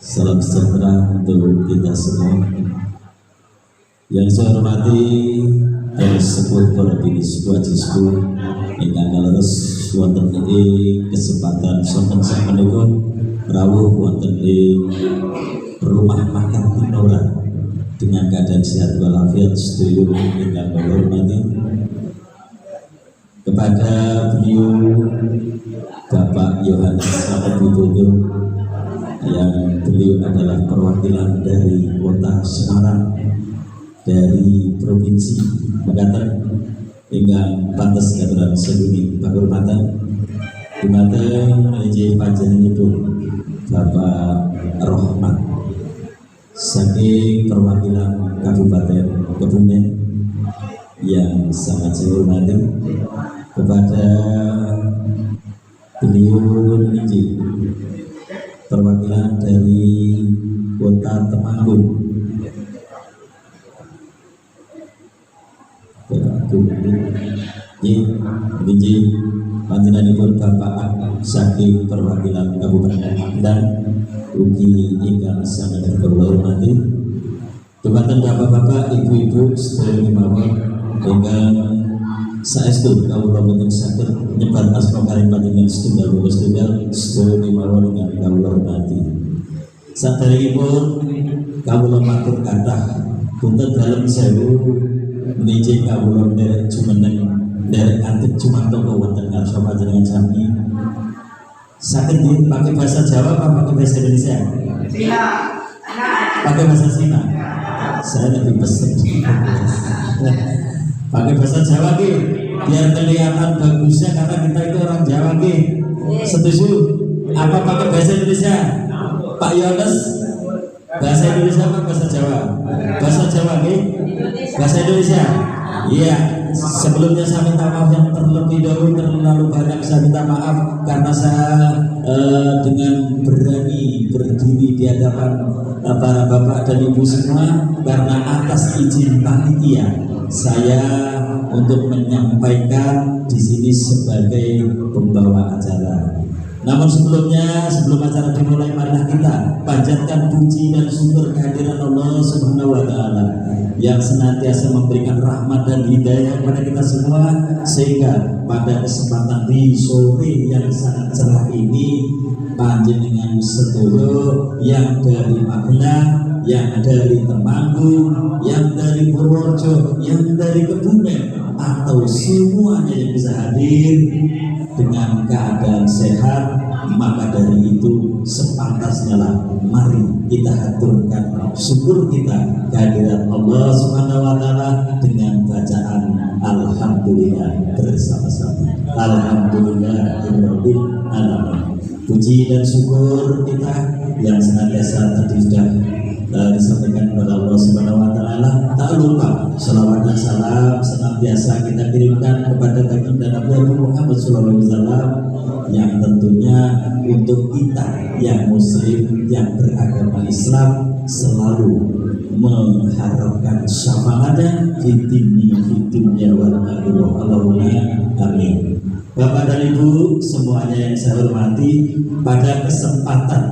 Salam sejahtera untuk kita semua. Yang saya hormati dan sepuh para binis wajisku ingkang kaleres wonten ing kesempatan sonten sapunika rawuh wonten ing rumah makan Tinora dengan keadaan sehat walafiat sedaya ingkang kula hormati. Kepada beliau Bapak Yohanes Widodo yang beliau adalah perwakilan dari kota Semarang, dari provinsi Banten, hingga pantas katakan sebumi penghormatan dumateng menuju panjenenganipun Bapak Rohmat saking perwakilan Kabupaten Kebumen yang sangat saya hormati. Kepada beliau menuju perwakilan dari kota Temanggung, ini panjenenganipun Bapak saking perwakilan Kabupaten Magelang ugi ingkang sangat berhormati. Dumateng bapak-bapak, ibu-ibu sedaya mawon ingkang saestu kawula boten saged nyebat asma karing panjenengan setunggal sedaya mawon ingkang kawula hormati. Saderengipun kawula matur kathah punten dalem sewu menika kawula nderek jumeneng nderek antip cumantaka wonten ngarsa panjenengan sami. Saged pakai bahasa Jawa apa pakai bahasa Indonesia? Cina. Pakai bahasa Cina. Saya lebih pesen. Pakai bahasa Jawa ki biar kelihatan bagusnya karena kita itu orang Jawa ki. Setuju? Apa pakai bahasa Indonesia? Pak Yohanes bahasa Indonesia apa bahasa Jawa? Bahasa Jawa ki? Bahasa Indonesia. Iya. Sebelumnya saya minta maaf yang terlebih dahulu, terlalu banyak saya minta maaf karena saya dengan berani berdiri di hadapan para bapak dan ibu semua karena atas izin panitia saya untuk menyampaikan di sini sebagai pembawa acara. Namun sebelumnya, sebelum acara dimulai, marilah kita panjatkan puji dan syukur kehadiran Allah Subhanahu wa Ta'ala yang senantiasa memberikan rahmat dan hidayah kepada kita semua, sehingga pada kesempatan di sore yang sangat cerah ini panjenengan sedaya yang dari Magelang, yang dari Temanggung, yang dari Purworejo, yang dari Kebumen, atau semuanya yang bisa hadir dengan keadaan sehat, maka dari itu sepantasnya lah mari kita haturkan syukur kita kehadiran Allah Subhanahu wa Ta'ala dengan bacaan alhamdulillah bersama-sama. Alhamdulillahirabbil alamin. Puji dan syukur kita yang senantiasa tadi sudah disampaikan kepada Allah Subhanahu wa Ta'ala. Tak lupa salawat dan salam senantiasa kita kirimkan kepada baginda Nabi Muhammad SAW yang tentunya untuk kita yang muslim yang beragama Islam selalu mengharapkan syafaatnya di dunia wal akhirah. Allahumma amin. Bapak dan Ibu semuanya yang saya hormati, pada kesempatan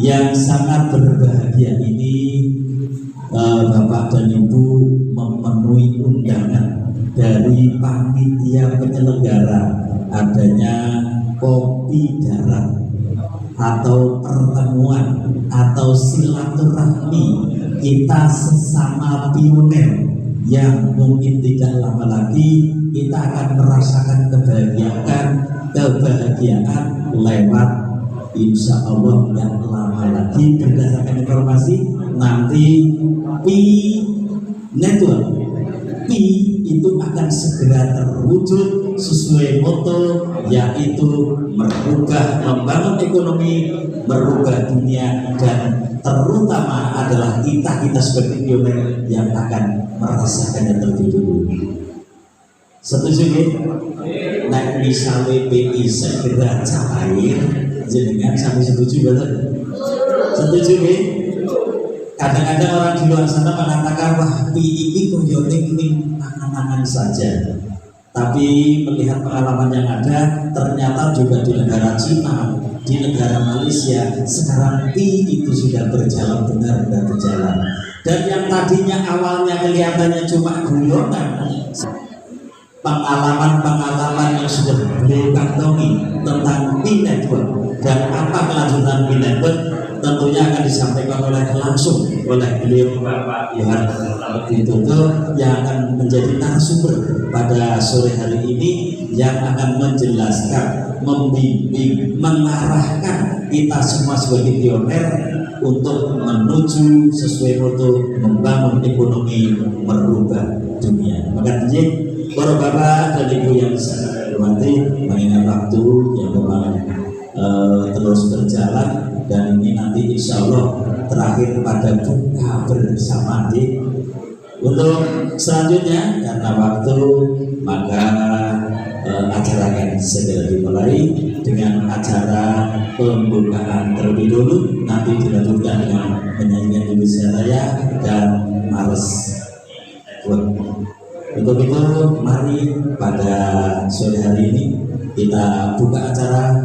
yang sangat berbahagia ini Bapak dan Ibu memenuhi undangan dari panitia penyelenggara adanya kopi darat atau pertemuan atau silaturahmi kita sesama pioner yang mungkin tidak lama lagi kita akan merasakan kebahagiaan lewat insya Allah nggak lama lagi berdasarkan informasi nanti Pi Network. Pi itu akan segera terwujud sesuai moto, yaitu merubah, membangun ekonomi, merubah dunia, dan terutama adalah kita sebagai pioner yang akan merasakannya terlebih dulu. Setuju ya? Nah, misalnya PI segera cair, jenengan sampai setuju betul? Setuju ya? Kadang-kadang orang di luar sana mengatakan, wah PI ini koyone ini angan-angan saja. Tapi melihat pengalaman yang ada, ternyata juga di negara Cina, di negara Malaysia, sekarang PI itu sudah berjalan benar dan berjalan. Dan yang tadinya awalnya kelihatannya cuma guyonan, pengalaman yang sudah beliau kantongi tentang PI Network dan apa kelanjutan PI Network tentunya akan disampaikan langsung oleh beliau Bapak Yohan Widodo yang akan menjadi narasumber pada sore hari ini, yang akan menjelaskan, membimbing, mengarahkan kita semua sebagai pioner untuk menuju sesuai moto membangun ekonomi, merubah dunia. Maka para bapak dan ibu yang saya hormati, mengingat waktu yang memang terus berjalan, dan ini nanti insya Allah terakhir pada buka bersama. Untuk selanjutnya karena waktu, maka acara akan segera dimulai dengan acara pembukaan terlebih dulu, nanti dilanjutkan dengan penyanyian Indonesia Raya dan Mars. Untuk itu mari pada sore hari ini kita buka acara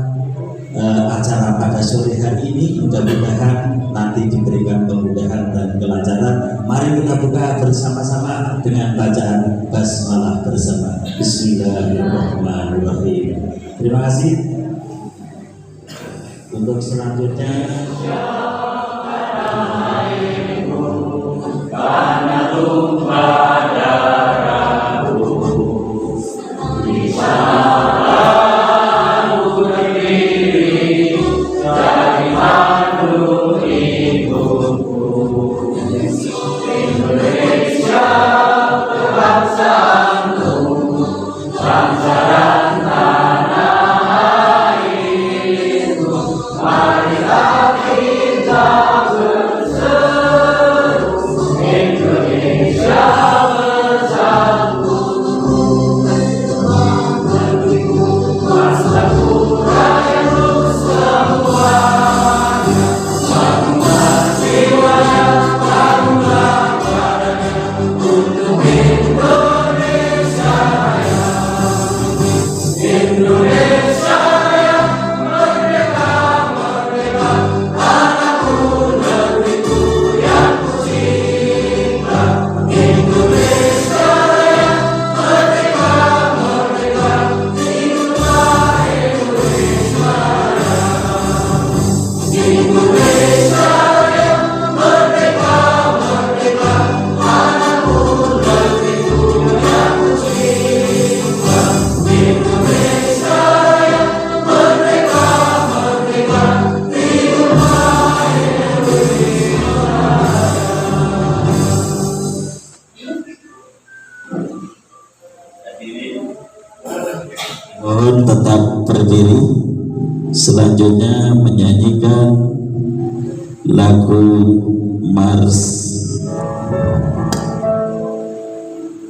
pada sore hari ini. Mudah-mudahan nanti diberikan kemudahan dan kelancaran. Mari kita buka bersama-sama dengan bacaan basmalah bersama. Bismillahirrahmanirrahim. Terima kasih. Untuk selanjutnya, mohon tetap berdiri. Selanjutnya menyanyikan lagu Mars.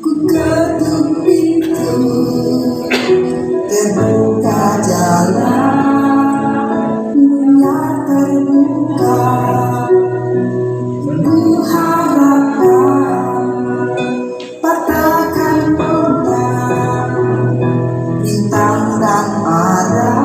Ku ketuk pintu, terbuka jalan, dunia terbuka. Ku harapkan patahkan pondan, bintang dan marah.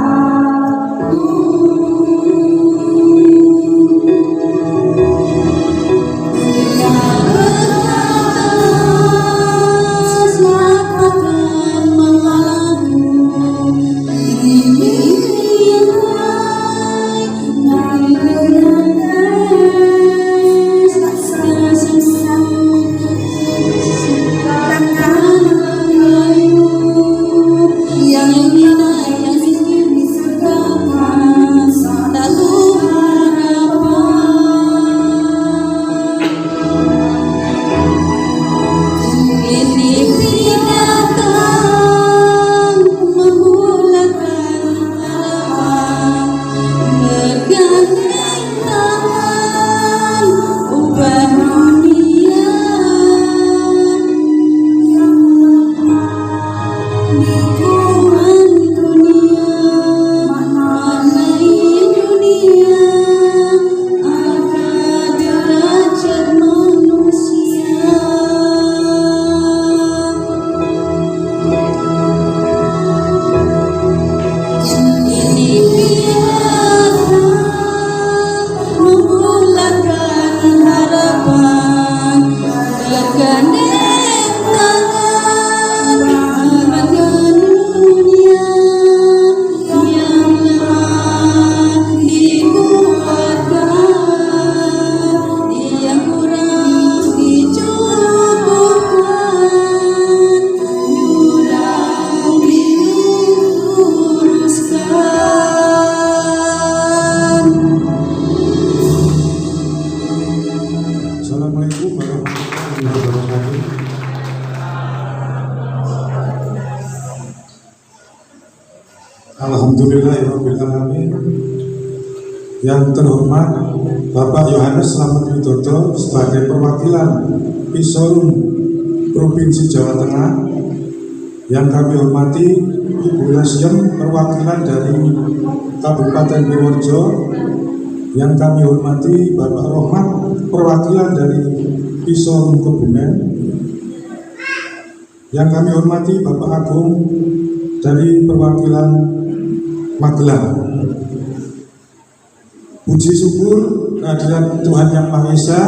gandeng tangan harga dunia yang telah dikuatkan, yang kurang dicukupkan, jurang diluruskan. Assalamualaikum warahmatullahi wabarakatuh. Alhamdulillahirrahmanirrahim. Yang terhormat Bapak Yohanes Slamet Widodo sebagai perwakilan Pisorum Provinsi Jawa Tengah. Yang kami hormati Ibu Lesiem perwakilan dari Kabupaten Purworejo. Yang kami hormati Bapak Rohmat perwakilan dari Pisorum Kebumen. Yang kami hormati Bapak Agung dari perwakilan Magelang. Puji syukur kehadirat Tuhan Yang Maha Esa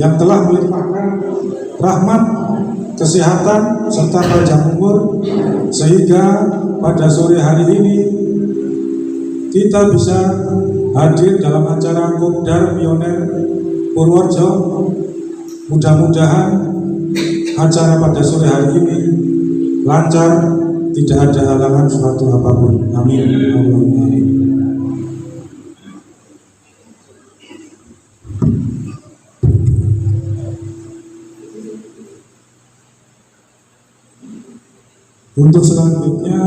yang telah melimpahkan rahmat, kesehatan, serta panjang umur, sehingga pada sore hari ini kita bisa hadir dalam acara Kopdar Pioner Purworejo. Mudah-mudahan acara pada sore hari ini lancar, tidak ada halangan suatu apapun. Amin. Allahumma amin. Untuk selanjutnya,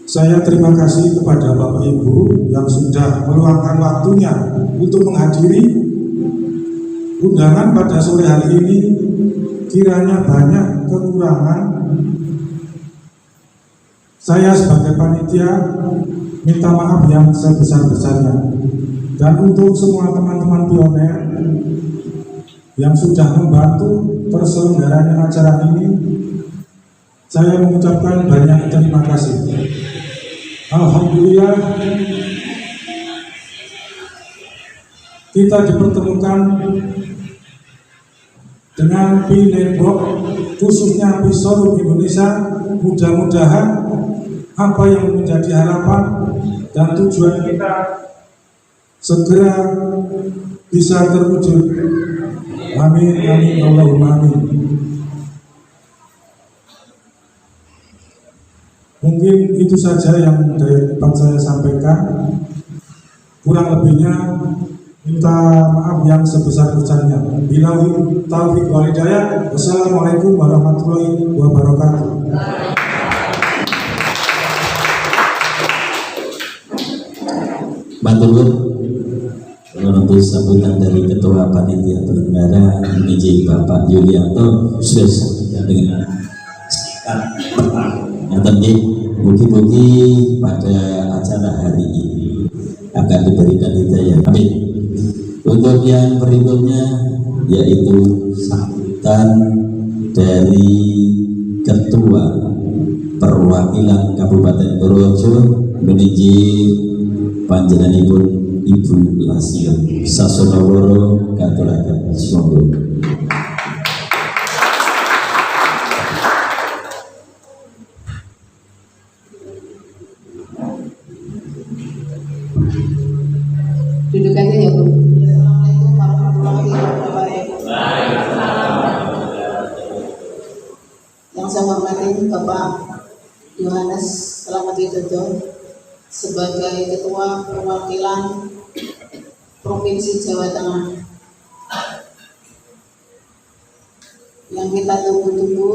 saya terima kasih kepada Bapak Ibu yang sudah meluangkan waktunya untuk menghadiri undangan pada sore hari ini. Kiranya banyak kekurangan, saya sebagai panitia minta maaf yang sebesar-besarnya. Dan untuk semua teman-teman pioner yang sudah membantu terselenggaranya acara ini, saya mengucapkan banyak terima kasih. Alhamdulillah kita dipertemukan dengan P-Network, khususnya Pisorum Indonesia. Mudah-mudahan apa yang menjadi harapan dan tujuan kita segera bisa terwujud. Amin, amin, Allahumma amin. Mungkin itu saja yang dapat saya sampaikan. Kurang lebihnya minta maaf yang sebesar-besarnya. Billahi taufiq wal hidayah. Wassalamualaikum warahmatullahi wabarakatuh. Matur menunggu sambutan dari Ketua Panitia Penyelenggara IJ Bapak Yulianto sudah dengan yang tadi bukti-bukti pada acara hari ini akan diberikan hidayah. Amin. Untuk yang berikutnya yaitu sambutan dari Ketua Perwakilan Kabupaten Purworejo menuju panjenenganipun Ibu Lasio Sasonoworo Katulaken. Monggo. Duduk aja ya Bu. Assalamualaikum warahmatullahi wabarakatuh. Yang saya hormati Bapak Yohanes Slamet Widodo sebagai Ketua Perwakilan Provinsi Jawa Tengah. Yang kita tunggu-tunggu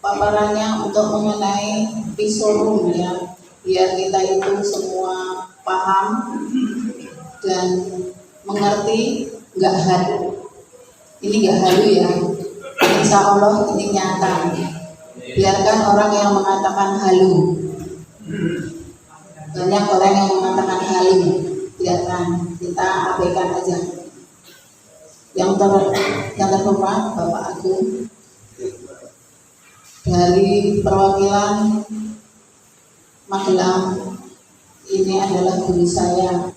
paparannya untuk mengenai Pisorum ya, biar kita itu semua paham dan mengerti, nggak halu. Ini nggak halu ya, insya Allah ini nyata. Biarkan orang yang mengatakan halu. Banyak orang yang mengatakan halu, biarkan, kita abaikan aja. Yang terhormat Bapak Agung dari perwakilan Magelang, ini adalah guru saya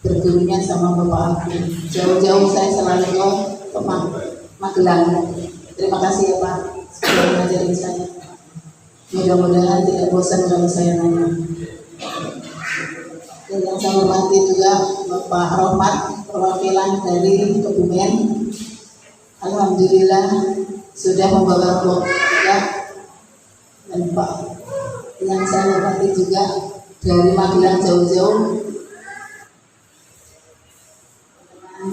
bergurunya sama bapak aku. Jauh-jauh saya selalu ke Magelang. Terima kasih ya Pak sudah mengajarin saya. Mudah-mudahan tidak bosan kalau saya nanya. Dan yang saya hormati juga Bapak Rohmat, perwakilan dari Kebumen. Alhamdulillah sudah membawa keluarga. Dan Pak yang saya hormati juga dari Magelang jauh-jauh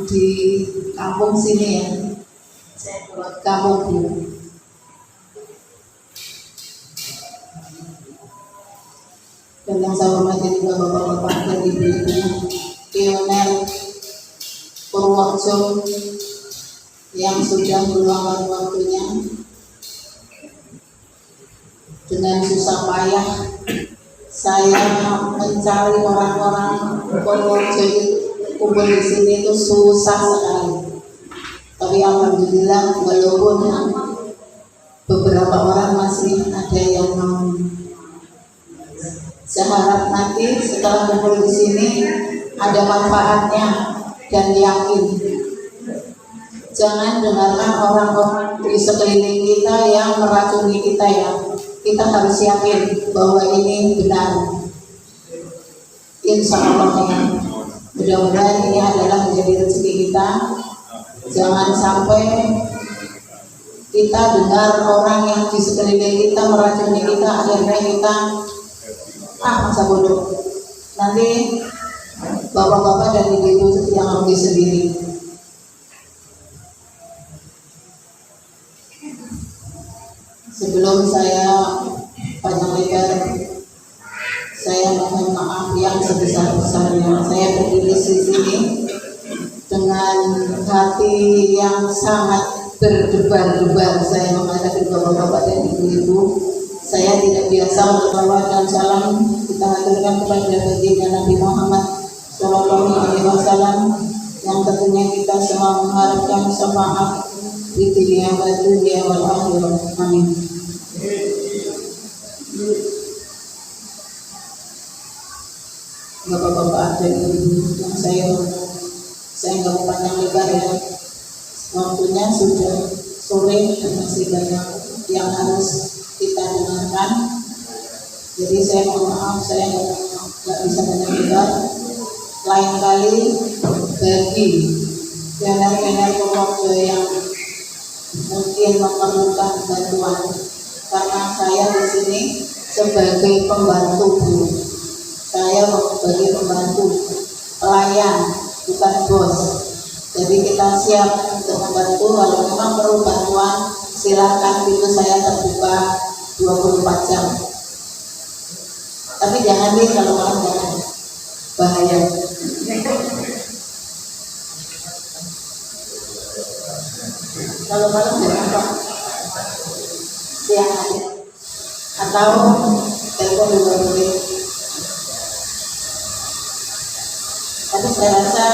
di kampung sini ya, saya buat kampung Bu. Dan yang saya hormati juga bapak-bapak dan ibu-ibu pioner Purworejo yang sudah meluangkan waktunya dengan susah payah saya mencari orang-orang Purworejo itu kumpul di sini itu susah sekali. Tapi alhamdulillah walaupun beberapa orang masih ada yang mau. Saya harap nanti setelah kumpul di sini ada manfaatnya dan yakin. Jangan dengarkan orang-orang di sekeliling kita yang meracuni kita ya. Kita harus yakin bahwa ini benar. Insya Allah ya. Mudah-mudahan ini adalah menjadi rezeki kita. Jangan sampai kita dengar orang yang di sekeliling kita meracuni kita, akhirnya kita masa bodoh. Nanti bapak-bapak dan ibu-ibu yang rugi sendiri. Sebelum saya panjang lebar, saya mohon maaf yang sebesar-besarnya. Saya berdiri di sini dengan hati yang sangat berdebar-debar. Saya menghadapi bapak-bapak dan ibu-ibu. Saya tidak biasa berselawat dan salam kita haturkan kepada baginda Nabi Muhammad Shallallahu Alaihi Wasallam yang tentunya kita semua mengharapkan syafaat di dunia wal akhirah. Amin. Bapak-bapak dan ibu yang saya nggak mau panjang lebar ya. Waktunya sudah sore dan masih banyak yang harus kita dengarkan. Jadi saya mohon maaf, saya nggak bisa banyak lebar. Lain kali bagi pioner-pioner Purworejo yang mungkin memerlukan bantuan, karena saya di sini sebagai pembantu Bu. Saya sebagai pembantu pelayan, bukan bos. Jadi kita siap untuk membantu. Kalau memang perlu bantuan, silakan, pintu saya terbuka 24 jam. Tapi jangan nih kalau malam, jangan, bahaya. Kalau malam jangan Pak, siang aja atau telepon juga boleh. Tapi saya rasa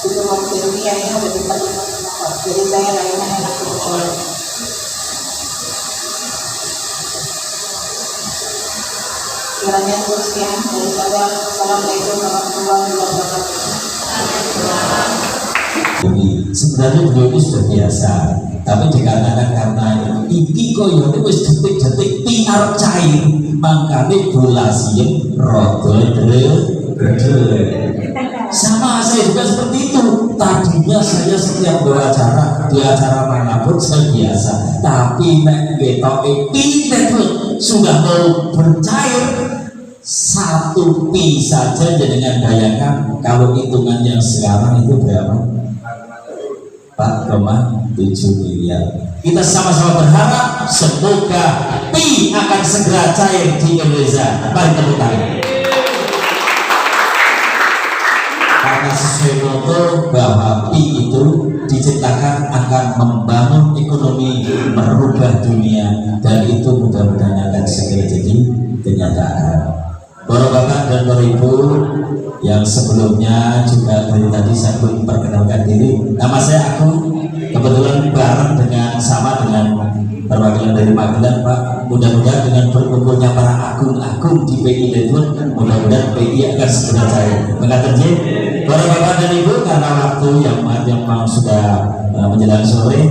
di Purworejo ini kayaknya udah diperlukan semua, jadi saya lainnya enak betul. Kiranya sekian dari saya. Assalamualaikum warahmatullahi wabarakatuh. Sebenarnya beliau itu sudah biasa, tapi dikarenakan karena iki koyo itu wis detik-detik tiar cair, makanya bola siem rodo sama saya juga seperti itu. Tadinya saya setiap beracara di acara manapun saya biasa, tapi nek ketok sudah mau bercair satu pi saja. Dengan bayangkan kalau hitungan yang sekarang itu berapa? 4,7 miliar. Kita sama-sama berharap semoga pi akan segera cair di Indonesia. Mari tepuk tangan. Karena sesuai moto bahwa pi itu diciptakan akan membangun ekonomi, merubah dunia, dan itu mudah-mudahan akan segera jadi kenyataan. Para bapak dan para ibu yang sebelumnya juga dari tadi saya belum perkenalkan diri. Nama saya Agung, kebetulan bareng dengan sama dengan perwakilan dari Magelang Pak. Mudah-mudahan dengan berkumpulnya para agung-agung di PI Network, mudah-mudahan PI akan segera cair. Mengatakan Bapak dan Ibu, karena waktu yang memang sudah menjelang sore,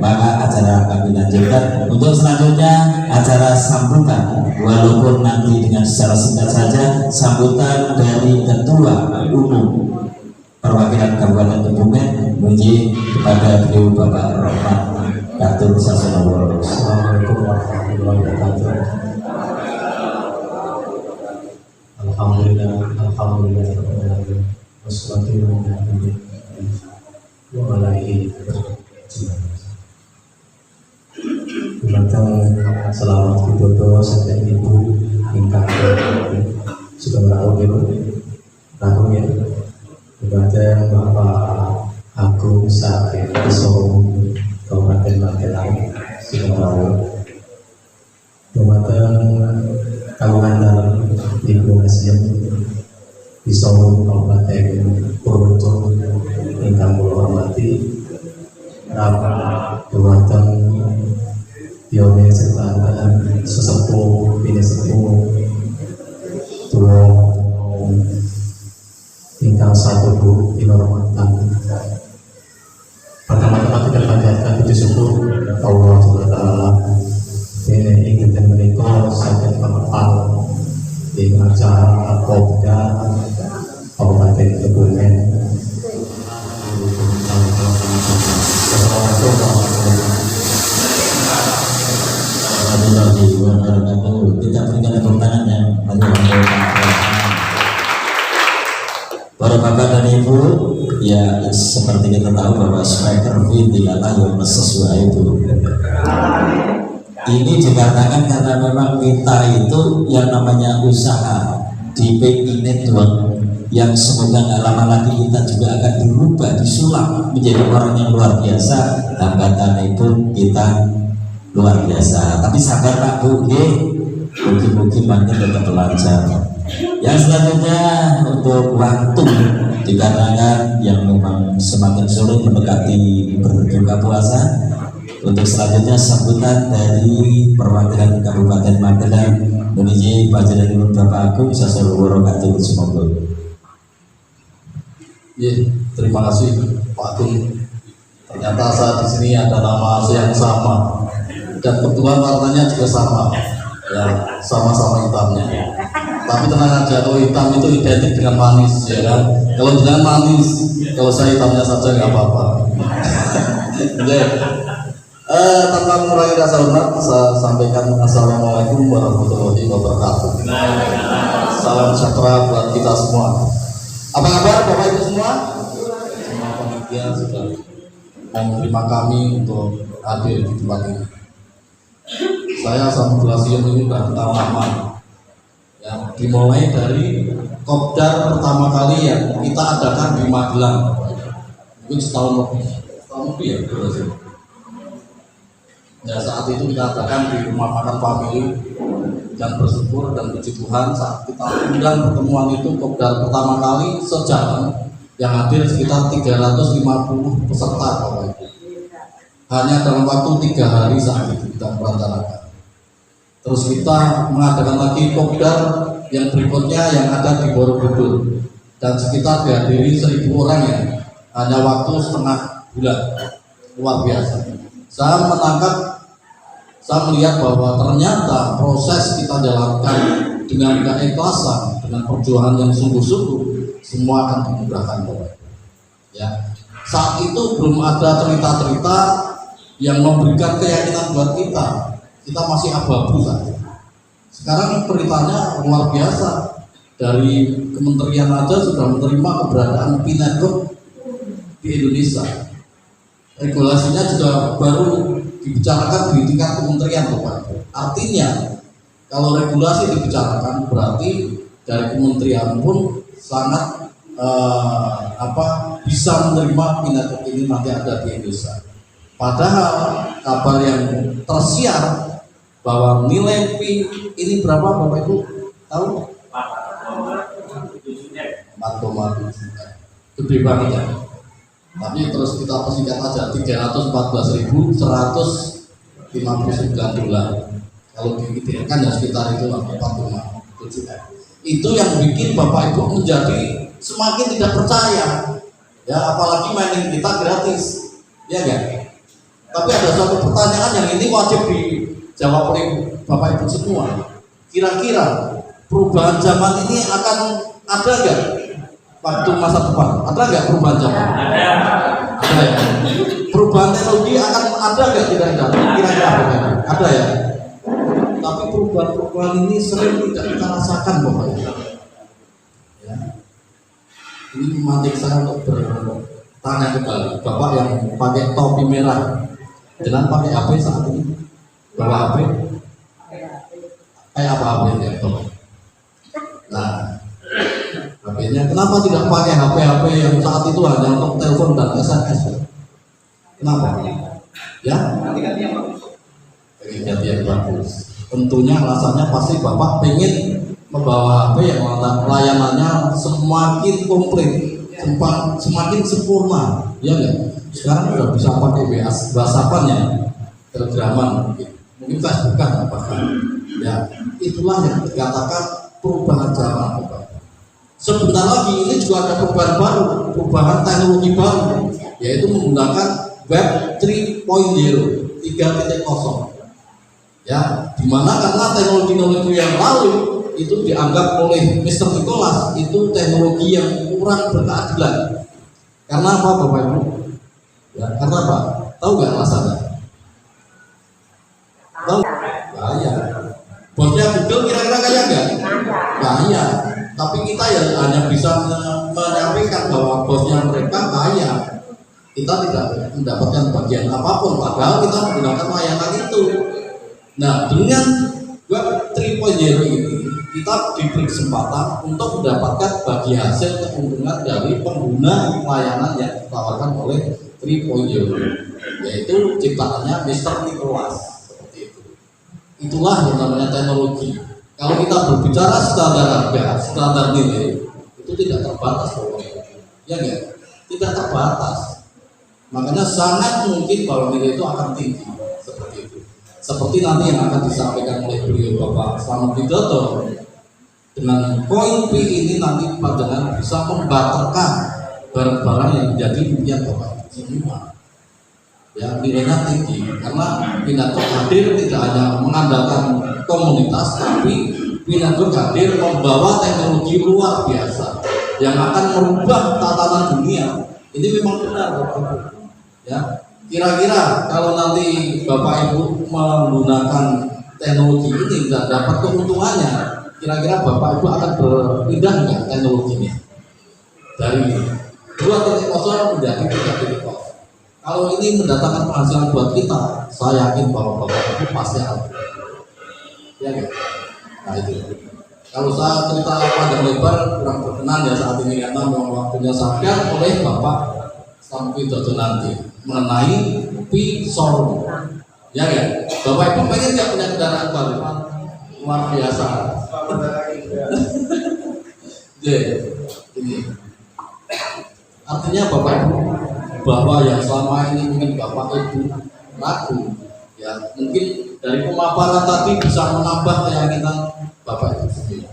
maka acara kami lanjutkan. Untuk selanjutnya acara sambutan, walaupun nanti dengan secara singkat saja, sambutan dari Ketua Umum Perwakilan Kabupaten Kebumen menuju kepada beliau Bapak Rahmat Gatur Sasonoworo. Assalamualaikum warahmatullahi wabarakatuh. Alhamdulillah, wassalatu selamat hidup sampai ibu ingkang sudah merawat ibu tahu ya kepada Bapak Agung Sakit Solo Kabupaten Magelang sudah merawat kepada Kabupaten Ibu Nasiem di Solo Kabupaten Purworejo ingkang kula hormati Bapak Kebuatan Pionir serta sesepuh bini sepuh tua ingkang satu bu hormatan. Pertama-tama kita panjatkan puji syukur Allah Subhanahu wa taala ini ingin menika saged kepal di acara Kopda Kabupaten Kebumen. Assalamualaikum warahmatullahi wabarakatuh. Kita berikan tepuk tangan yang meriah. Para bapak dan ibu, ya seperti kita tahu bahwa speaker tidak tahu sesuai itu. Ini dikatakan karena memang kita itu yang namanya usaha di PI Network yang semoga nggak lama lagi kita juga akan dirubah, disulap menjadi orang yang luar biasa. Hambatannya pun kita luar biasa. Tapi sabar Pak Bu, mungkin banyak tetap lancar. Yang selanjutnya untuk waktu dikarenakan yang memang semakin sulit mendekati berbuka puasa. Untuk selanjutnya sambutan dari perwakilan Kabupaten Magelang menuju Panjenengan Bapak Agung Sasonoworo Gatur semoga. Terima kasih Pak Agung. Ternyata saat di sini ada nama yang sama dan kebetulan warnanya juga sama, ya sama-sama hitamnya. Tapi tenang aja, kalau hitam itu identik dengan manis, ya kan? Kalau jangan manis, kalau saya hitamnya saja nggak apa-apa. Tanpa mengurangi rasa hormat, saya sampaikan Assalamualaikum warahmatullahi wabarakatuh. Salam sejahtera buat kita semua. Apa kabar Bapak Ibu semua? Semua panitia sudah menerima kami untuk hadir di tempat ini. Saya sama Glasium ini sudah lama, ya, dimulai dari kopdar pertama kali yang kita adakan di Magelang, mungkin setahun lebih ya Glasium. Ya saat itu kita adakan di rumah makan family dan bersyukur dan puji Tuhan saat kita undang pertemuan itu kopdar pertama kali sejalan yang hadir sekitar 350 peserta Bapak Ibu. Hanya dalam waktu 3 hari saat itu kita merencanakan. Terus kita mengadakan lagi kopdar yang berikutnya yang ada di Borobudur dan sekitar dihadiri 1.000 orang yang hanya waktu setengah bulan. Luar biasa. Saya melihat bahwa ternyata proses kita jalankan dengan keikhlasan, dengan perjuangan yang sungguh-sungguh, semua akan dimudahkan Bapak. Ya, saat itu belum ada cerita-cerita yang memberikan keyakinan buat kita. Kita masih abu-abu saja. Sekarang beritanya luar biasa. Dari kementerian aja sudah menerima keberadaan Pinetwork di Indonesia. Regulasinya juga baru dibicarakan di tingkat kementerian Bapak. Artinya kalau regulasi dibicarakan berarti dari kementerian pun sangat bisa menerima Pinetwork ini nanti ada di Indonesia. Padahal kabar yang tersiar bahwa nilai P ini berapa Bapak Ibu tahu? 4,7 gede banget ya. Tapi terus kita persingkat aja 314.159 dolar. Kalau dikirimkan ya sekitar itu 4,7 M. Itu yang bikin Bapak Ibu menjadi semakin tidak percaya. Ya, apalagi mainin kita gratis. Ya enggak? Tapi ada suatu pertanyaan yang ini wajib dijawab oleh Bapak Ibu semua. Kira-kira perubahan zaman ini akan ada enggak waktu masa depan? Ada enggak perubahan zaman? Ada ya. Perubahan teknologi akan ada enggak kira-kira? Kira-kira ada ya. Tapi perubahan-perubahan ini sering tidak kita rasakan Bapak Ibu. Ya. Ini memantik saya untuk bertanya kembali. Bapak yang pakai topi merah, dengan pakai HP saat ini, bawa HP, kayak apa HP-nya? Nah, HP-nya kenapa tidak pakai HP yang saat itu hanya untuk telepon dan SMS? Kenapa? Ya? Ganti yang bagus. Tentunya alasannya pasti Bapak pengen membawa HP yang layanannya semakin komplit, semakin sempurna, ya enggak? Sekarang sudah bisa pakai WhatsApp-an ya, Telegraman, mungkin Facebookan bahkan. Ya, itulah yang dikatakan perubahan zaman. Sebentar lagi ini juga ada perubahan baru, perubahan teknologi baru, yaitu menggunakan Web 3.0, 3.0. Ya, dimana karena teknologi yang lalu itu dianggap oleh Mr. Nicholas itu teknologi yang kurang berkeadilan. Karena apa Bapak Ibu? Ya, karena apa? Tahu nggak alasannya? Tahu? Kaya. Bosnya Google kira-kira kaya nggak? Kaya. Tapi kita ya hanya bisa menyampaikan bahwa bosnya mereka kaya. Kita tidak mendapatkan bagian apapun, padahal kita menggunakan layanan itu. Nah, dengan Web 3.0 ini kita diberi kesempatan untuk mendapatkan bagi hasil keuntungan dari pengguna layanan yang ditawarkan oleh 3.0, yaitu ciptaannya Mr. Nicholas. Seperti itu. Itulah yang namanya teknologi. Kalau kita berbicara standar harga, standar nilai, itu tidak terbatas, ya enggak? Tidak terbatas. Makanya sangat mungkin bahwa nilai itu akan tinggi. Seperti itu. Seperti nanti yang akan disampaikan oleh beliau Bapak Slamet Widodo, dengan koin Pi ini nanti panjenengan bisa membarterkan barang-barang yang menjadi impian Bapak semua. Ya, nilainya tinggi karena Pinatur hadir tidak hanya mengandalkan komunitas, tapi Pinatur hadir membawa teknologi luar biasa yang akan merubah tatanan dunia. Ini memang benar Bapak Ibu. Ya, kira-kira kalau nanti Bapak Ibu menggunakan teknologi ini dan dapat keuntungannya, kira-kira Bapak Ibu akan berpindah nggak teknologinya dari 2.0 menjadi 3.0? Kalau ini mendatangkan penghasilan buat kita, saya yakin bahwa Bapak Ibu pasti akan. Ya kan? Nah itu. Kalau saya cerita panjang lebar kurang berkenan ya saat ini karena memang waktunya sampai oleh Bapak Slamet Widodo nanti mengenai Pi showroom. Ya kan? Bapak Ibu pengen nggak punya kendaraan baru? Luar biasa. Jadi ini artinya Bapak Ibu bahwa yang selama ini mungkin Bapak Ibu ragu, ya mungkin dari pemaparan tadi bisa menambah keyakinan Bapak Ibu sendiri.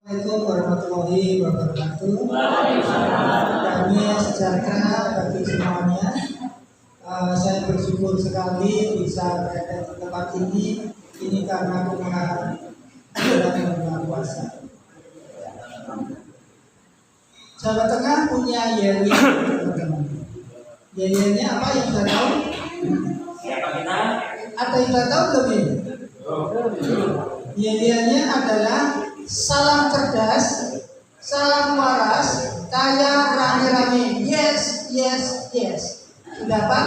Assalamualaikum warahmatullahi wabarakatuh. Kami sejahtera bagi semuanya. Saya bersyukur sekali bisa berada di tempat ini. Ini karena Tuhan yang Maha Kuasa. Jawa Tengah punya yel-yel, teman-teman. Yel-yelnya apa yang sudah tahu? Ada yang sudah tahu belum ini? Yel-yelnya adalah salam cerdas, salam waras, kaya rame-rame. Yes, yes, yes. Sudah apa?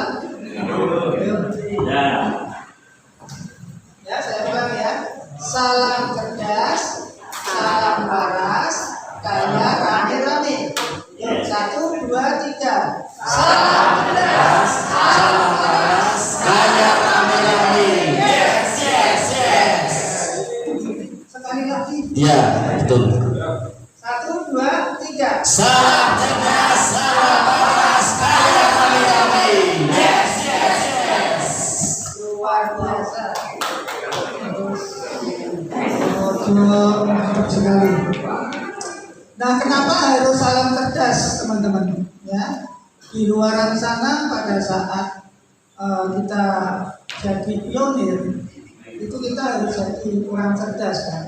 Ya, saya ulang ya. Salam cerdas, salam waras, kaya rame-rame. 1, 2, 3. Salam cerdas, salam waras, kaya rame-rame. Yes, yes, yes. Sekali lagi. Iya, betul. 1, 2, 3. Salam cerdas, salam waras, kaya rame-rame. Yes, yes, yes. Luar biasa. Mantap sekali. Nah, kenapa harus salam cerdas, teman-teman? Ya, di luaran sana pada saat kita jadi pionir, itu kita harus jadi orang cerdas kan?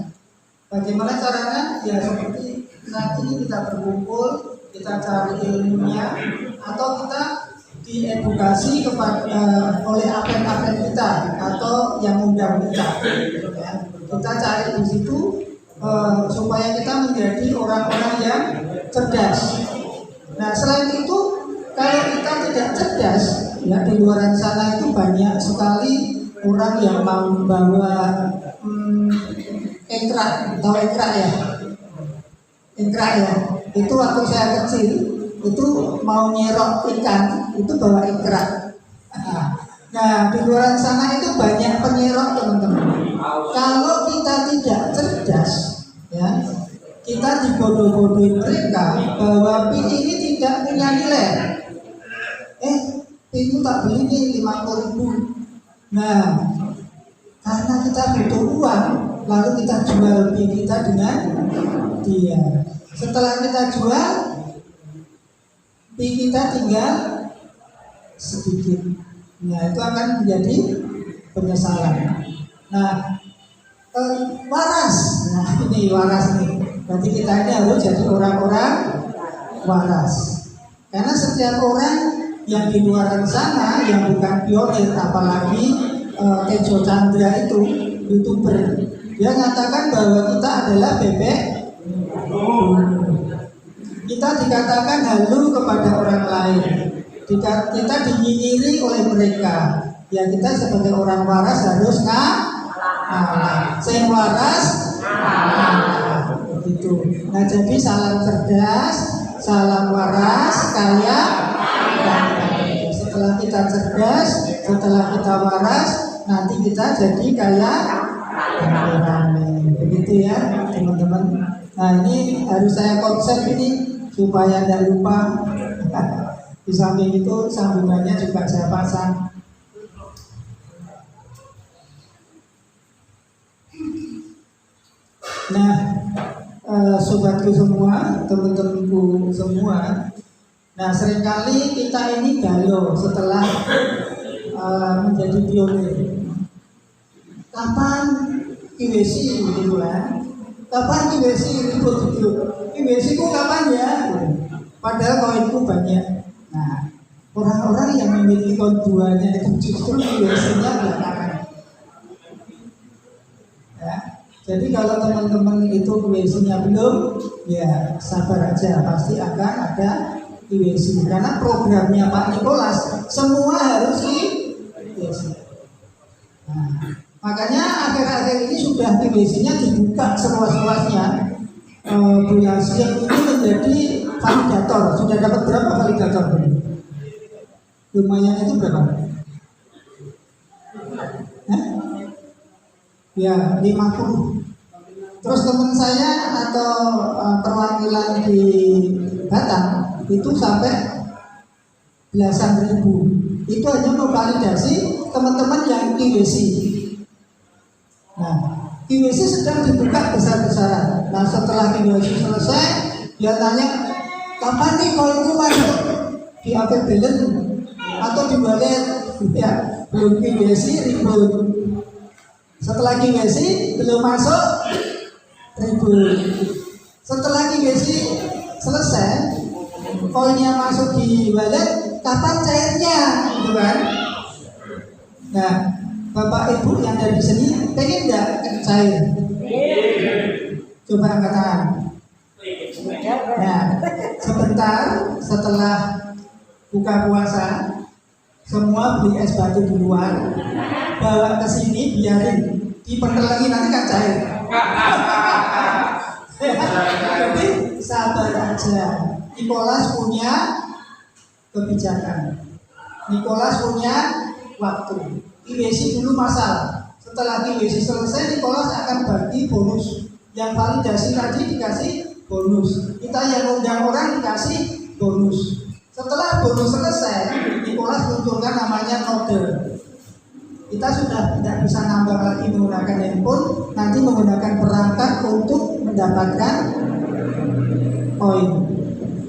Bagaimana caranya? Ya seperti saat ini kita berkumpul, kita cari ilmunya, atau kita diedukasi kepada oleh apen-apen kita atau yang undang kita. Ya, kita cari di situ supaya kita menjadi orang-orang yang cerdas. Nah, selain itu, kalau kita tidak cerdas, ya di luar sana itu banyak sekali orang yang mau membawa engkrak, tahu engkrak ya? Engkrak ya. Itu waktu saya kecil, itu mau nyerok ikan, itu bawa engkrak. Nah, di luar sana itu banyak penyerok, teman-teman. Kalau kita tidak cerdas, ya, kita dibodoh-bodohin mereka bahwa pin ini tidak punya nilai. Pin itu tak beli nih 50.000. Nah, karena kita butuh uang, lalu kita jual pin kita dengan dia. Setelah kita jual, pin kita tinggal sedikit. Nah, itu akan menjadi penyesalan. Nah, waras. Nah, ini waras nih. Berarti kita ini harus jadi orang-orang waras. Karena setiap orang yang di luar sana yang bukan pionir, apalagi Tejo Chandra itu YouTuber, dia mengatakan bahwa kita adalah bebek. Kita dikatakan halu kepada orang lain. Kita dinyinyiri oleh mereka. Ya, kita sebagai orang waras harus sing waras begitu. Nah, jadi salam cerdas, salam waras, kaya. Setelah kita cerdas, setelah kita waras, nanti kita jadi kaya. Begitu ya, teman-teman. Nah, ini harus saya konsep ini supaya tidak lupa. Di samping itu sambungannya juga saya pasang. Nah, sobatku semua, teman-temanku semua, nah seringkali kita ini galau setelah menjadi pionir. Kapan IWC gitu kan? Kapan IWC ribut gitu? IWC ku kapan ya? Padahal koinku banyak. Nah, orang-orang yang memiliki koin duanya itu justru IWC-nya belakangan. Ya. Jadi kalau teman-teman itu IWC-nya belum, ya sabar aja, pasti akan ada IWC. Karena programnya Pak Nicholas semua harus IWC. Nah, makanya akhir-akhir ini sudah IWC-nya dibuka seluas-luasnya. Bulan siang ini menjadi validator. Sudah dapat berapa validator? Lumayan itu berapa? Ya, 50. Terus teman saya atau perwakilan di Batam itu sampai belasan ribu. Itu hanya memvalidasi teman-teman yang IWC. Nah, KYC sedang dibuka besar-besaran. Nah setelah KYC selesai, dia tanya, kapan nih koinku masuk di AP balance atau di wallet? Ya, belum KYC ribut. Setelah KYC belum masuk ribut. Setelah KYC selesai, koinnya masuk di wallet, kapan cairnya? Gitu kan? Nah, Bapak Ibu yang dari sini pengen nggak cair? Coba angkat tangan. Nah, sebentar setelah buka puasa, semua beli es batu di luar, bawa ke sini, biarin dipentel lagi, nanti kan cair. Jadi sabar aja. Nicholas punya kebijakan. Nicholas punya waktu. KYC dulu masalah. Setelah KYC selesai, Nicholas akan bagi bonus. Yang validasi tadi dikasih bonus. Kita yang undang orang dikasih bonus. Setelah bonus selesai, Nicholas munculkan namanya node. Kita sudah tidak bisa nambah lagi menggunakan handphone, nanti menggunakan perangkat untuk mendapatkan koin.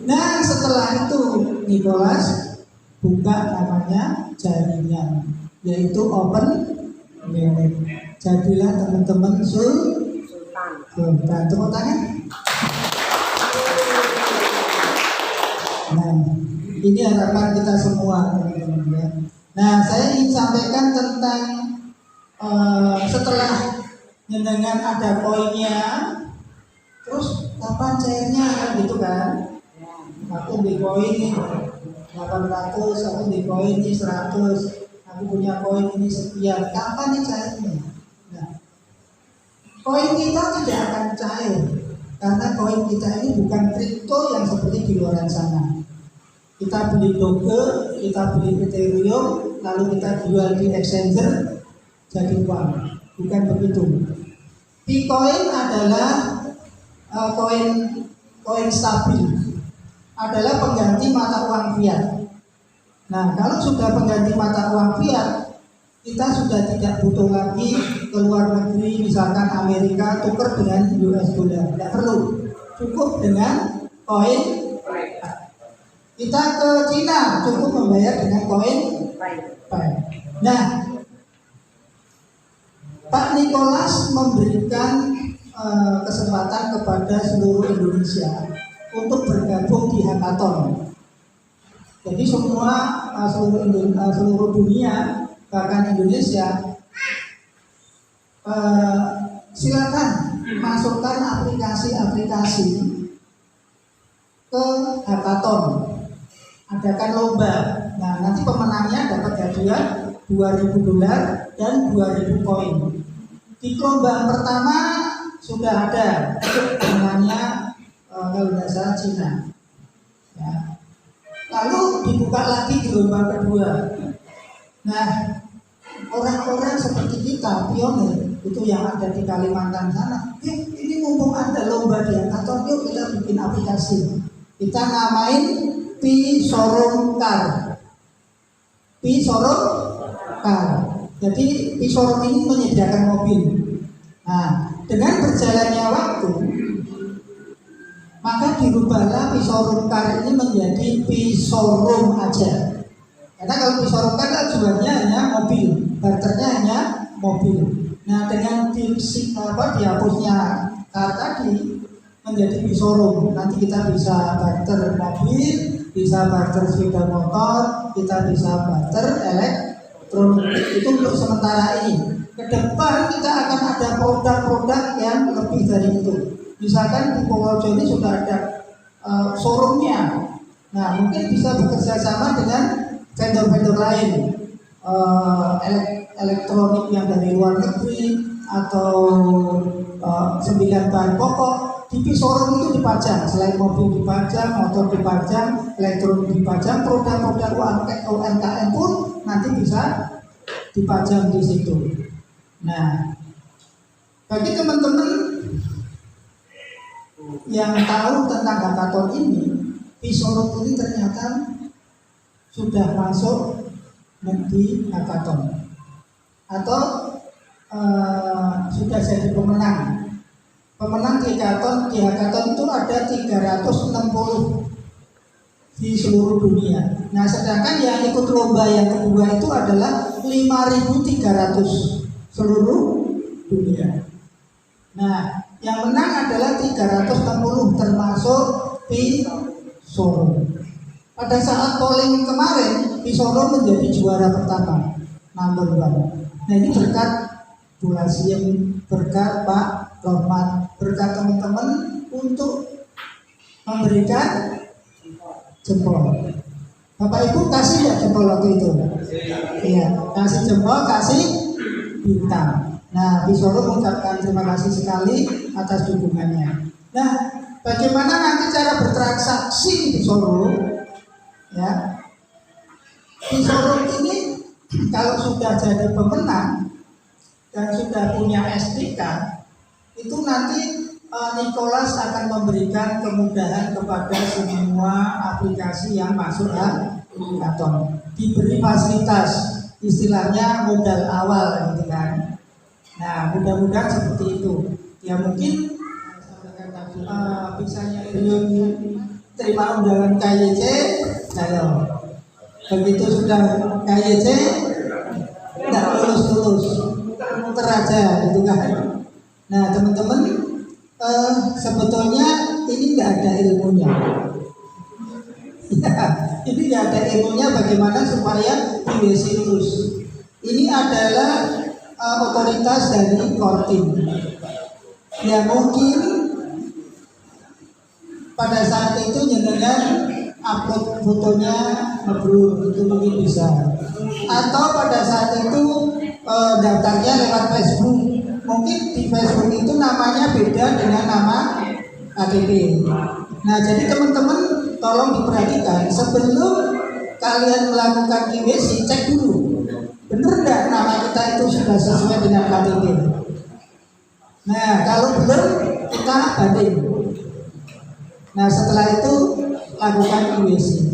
Nah setelah itu Nicholas buka namanya jaringan, yaitu open wallet. Jadilah teman-teman sultan. Tepuk tangan. Nah, ini harapan kita semua teman-teman ya. Nah, saya ingin sampaikan tentang setelah dengan ada koinnya, terus kapan cairnya gitu kan? Aku beli koin 800, aku beli koin ini 100, aku punya koin ini sekian. Kapan nih cairnya? Nah, koin kita tidak akan cair karena koin kita ini bukan kripto yang seperti di luar sana. Kita beli Doge, kita beli Ethereum, lalu kita jual di exchanger jadi uang. Bukan begitu. Bitcoin adalah koin stabil, adalah pengganti mata uang fiat. Nah, kalau sudah pengganti mata uang fiat, kita sudah tidak butuh lagi ke luar negeri, misalkan Amerika, tukar dengan US dollar. Tidak perlu, cukup dengan koin. Kita ke Cina cukup membayar dengan koin Pi. Nah, Pak Nicholas memberikan kesempatan kepada seluruh Indonesia untuk bergabung di hackathon. Jadi semua seluruh dunia, bahkan Indonesia, silakan masukkan aplikasi-aplikasi ke hackathon. Adakan lomba. Nah, nanti pemenangnya dapat hadiah $2.000 dan 2.000 koin. Di gelombang pertama sudah ada namanya kalau tidak salah Cina. Ya. Lalu dibuka lagi gelombang kedua. Nah, orang-orang seperti kita, pionir itu yang ada di Kalimantan sana, ini mumpung ada lomba di hackathon, yuk kita bikin aplikasi. Kita namain P-Showroom Car. P-Showroom Car. Jadi P-Showroom ini menyediakan mobil. Nah, dengan berjalannya waktu, maka dirubahlah P-Showroom Car ini menjadi P-Showroom aja. Karena kalau P-Showroom Car jualnya hanya mobil, barternya hanya mobil. Nah, dengan dihapusnya car tadi menjadi P-Showroom, nanti kita bisa barter mobil, bisa barter sepeda motor, kita bisa barter elektronik. Itu untuk sementara ini. Ke depan kita akan ada produk-produk yang lebih dari itu. Misalkan di Purworejo ini sudah ada showroomnya. Nah, mungkin bisa bekerja sama dengan vendor-vendor lain, elektronik yang dari luar negeri atau 9 bahan pokok. Di showroom itu dipajang, selain mobil dipajang, motor dipajang, elektronik dipajang, produk-produk UMKM pun nanti bisa dipajang di situ. Nah, bagi teman-teman yang tahu tentang hackathon ini, showroom ini ternyata sudah masuk di hackathon atau sudah jadi pemenang. Pemenang di hackathon itu ada 360 di seluruh dunia. Nah, sedangkan yang ikut lomba yang kedua itu adalah 5.300 seluruh dunia. Nah, yang menang adalah 360 termasuk Pisoro. Pada saat polling kemarin, Pisoro menjadi juara pertama, number 1. Nah, ini berkat Bu Hasyim, berkat Pak Rohmat, berkat teman-teman untuk memberikan jempol. Bapak Ibu kasih ya jempol waktu itu? Iya, kasih jempol, kasih bintang. Nah, Pisoro mengucapkan terima kasih sekali atas dukungannya. Nah, bagaimana nanti cara bertransaksi Pisoro? Ya, Pisoro ini kalau sudah jadi pemenang dan sudah punya SDK, itu nanti Nicholas akan memberikan kemudahan kepada semua aplikasi yang masuk hackathon. Diberi fasilitas, istilahnya modal awal gitu kan. Nah, mudah-mudahan seperti itu. Ya mungkin bisanya belum terima undangan KYC, nah, begitu sudah KYC tidak lulus, muter aja gitu kan. Nah, teman-teman, sebetulnya ini tidak ada ilmunya. Ya, ini tidak ada ilmunya bagaimana supaya IWC lulus. Ini adalah otoritas dari Kortim. Ya mungkin pada saat itu jenengan upload fotonya ngeblur, itu mungkin bisa. Atau pada saat itu daftarnya lewat Facebook. Mungkin di Facebook itu namanya beda dengan nama KTP. Nah, jadi teman-teman tolong diperhatikan sebelum kalian melakukan KYC, cek dulu benar nggak nama kita itu sudah sesuai dengan KTP. Nah, kalau belum kita banding. Nah, setelah itu lakukan KYC.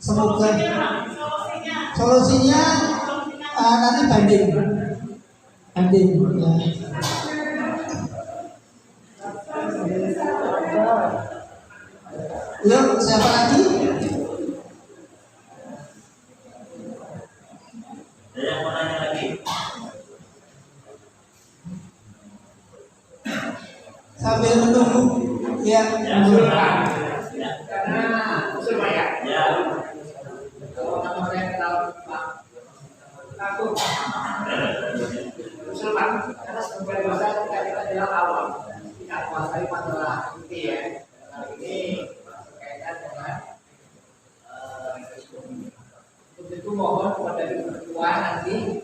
Semoga solusinya nanti banding ya. Yuk, siapa lagi? Yang mau nanya lagi? Sambil menunggu ya. Karena usul Pak ya. Kalau orang yang kenal Pak, aku usul Pak, karena sebagai dosa kita adalah awam, tidak menguasai masalah inti ya. Ini berkaitan dengan itu mohon kepada ketua nanti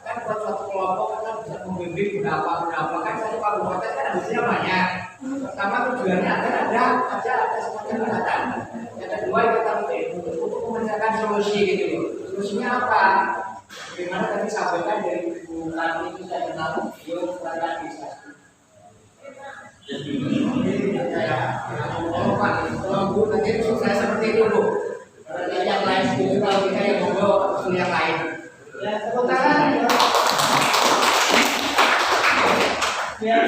kan buat suatu kelompok kan bisa membimbing berapa kan satu kabupaten kan harusnya banyak. Pertama tujuannya agar ada semacam data. Yang kedua kita untuk mencarikan solusi gitu loh. Solusinya apa? Bagaimana tadi sampaikan dari Bu Karni itu saya kenal beliau perangkat bisa. Ya, kalau Pak, kalau Bu nanti saya seperti itu Bu. Kalau yang lain setuju kalau kita yang monggo usul yang lain. Ya, sementara Ya,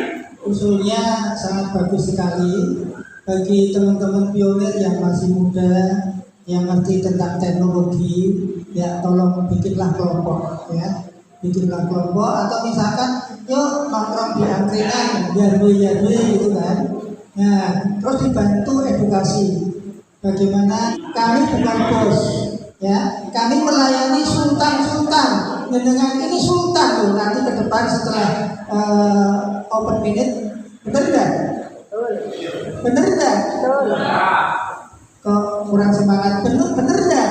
usulnya sangat bagus sekali bagi teman-teman pionir yang masih muda, yang ngerti tentang teknologi. Ya, tolong bikinlah kelompok, ya, bikinlah kelompok atau misalkan, yuk nongkrong di angkringan, yarwe gitu kan. Nah, terus dibantu edukasi. Bagaimana kami bukan bos, ya, kami melayani sultan. Dengan ini sultan tuh nanti ke depan setelah open minute, bener nggak? Bener nggak? Kok kurang semangat? Bener nggak?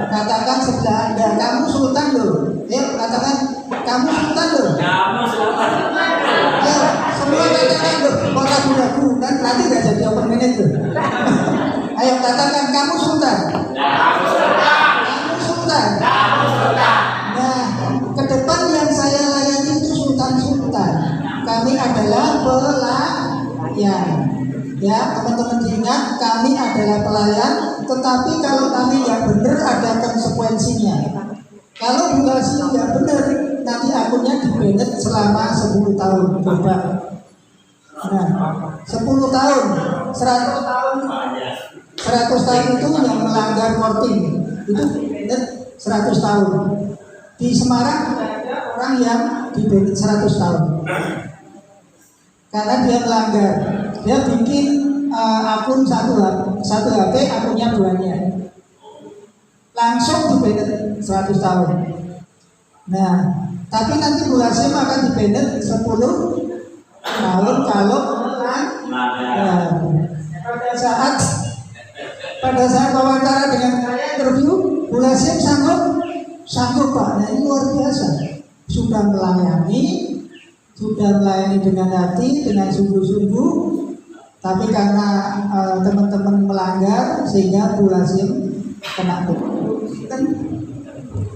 Nah, katakan sebelah Anda, kamu sultan loh. Ayo katakan kamu sultan loh. Ayo semua katakan loh. Kok ragu-ragu kan nanti nggak jadi open minute tuh. Ayo katakan kamu sultan. Kamu sultan. Nah, ke depan yang saya layani itu sultan. Kami adalah pelayan. Ya, teman-teman diingat, kami adalah pelayan. Tetapi kalau kami nggak benar ada konsekuensinya. Kalau durasi nggak benar, nanti akunnya di banned selama 10 tahun. Coba. Nah, 10 tahun, 100 tahun. 100 tahun itu yang melanggar korting itu banned 100 tahun. Di Semarang ada orang yang di banned 100 tahun karena dia melanggar. Dia bikin akun satu HP, akunnya banyak, langsung di banned 100 tahun. Nah, tapi nanti Bu Hasim akan di banned 10 tahun kalau melanggar. Pada saat wawancara dengan saya interview, Bu Hasim sanggup Pak. Nah, ini luar biasa. Sudah melayani dengan hati, dengan sungguh-sungguh. Tapi karena teman-teman melanggar, sehingga Bu Hasim kena hukuman.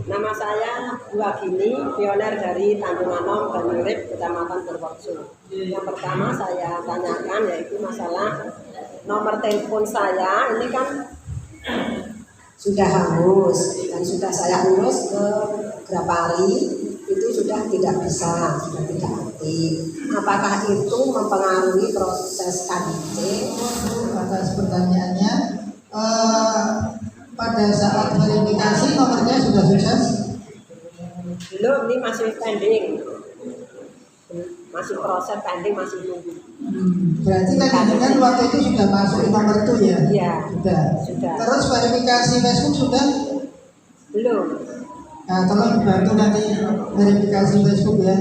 Nama saya Bu Agini, pioner dari Tanjung Anom, Banyurip, Kecamatan Purworejo. Yang pertama saya tanyakan yaitu masalah nomor telepon saya. Ini kan sudah hangus dan sudah saya urus ke Grapari, itu sudah tidak bisa, sudah tidak aktif. Apakah itu mempengaruhi proses KDC? Atas pertanyaannya, pada saat verifikasi nomornya sudah sukses? Belum, ini masih pending, masih proses pending, masih nunggu. Berarti kan dengan waktu itu sudah masuk nomor itu ya? Iya, sudah. Terus verifikasi Facebook sudah? Belum. Nah, tolong dibantu nanti verifikasi Facebook ya.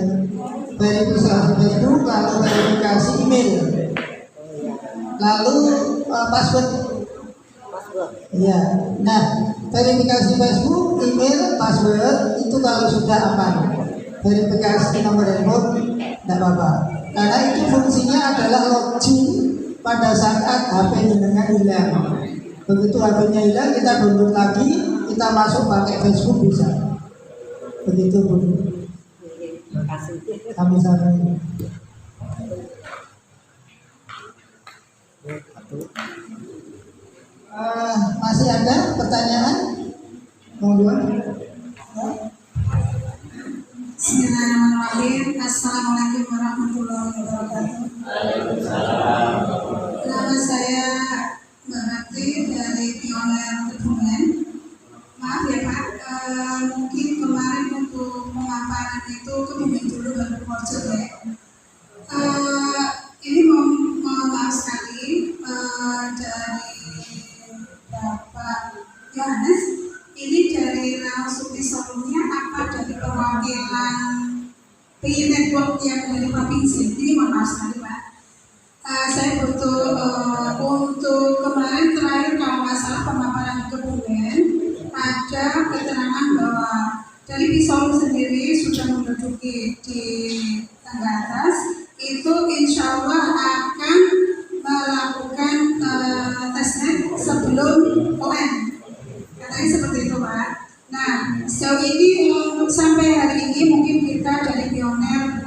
Verifikasi Facebook, lalu verifikasi email, lalu password. Iya. Nah, verifikasi Facebook, email, password itu kalau sudah aman. Verifikasi nomor handphone tidak apa-apa. Karena itu fungsinya adalah login pada saat HP jenengan hilang. Begitu HP-nya hilang, kita download lagi, kita masuk pakai Facebook bisa. Begitu Bu. Terima kasih. Kami sampaikan. Masih ada pertanyaan? Mohon. Bismillahirrahmanirrahim. Assalamualaikum warahmatullahi wabarakatuh. Nama saya Mbak Hati dari Pioner Kebumen. Maaf ya Pak, mungkin kemarin untuk pemaparan itu Kebumen dulu baru Purworejo ya. Ini mohon maaf sekali dari Bapak Yohanes. Ini dari langsung disolusinya apa dari perwakilan PI Network yang dari provinsi? Ini mohon maaf sekali Pak. Saya butuh untuk kemarin terakhir kalau nggak salah pemaparan Kebumen ada keterangan bahwa dari Pisau sendiri sudah menduduki di tangga atas itu insya Allah akan melakukan testnet sebelum ON. Katanya seperti itu Pak. Nah sejauh ini untuk sampai hari ini mungkin kita dari Pioner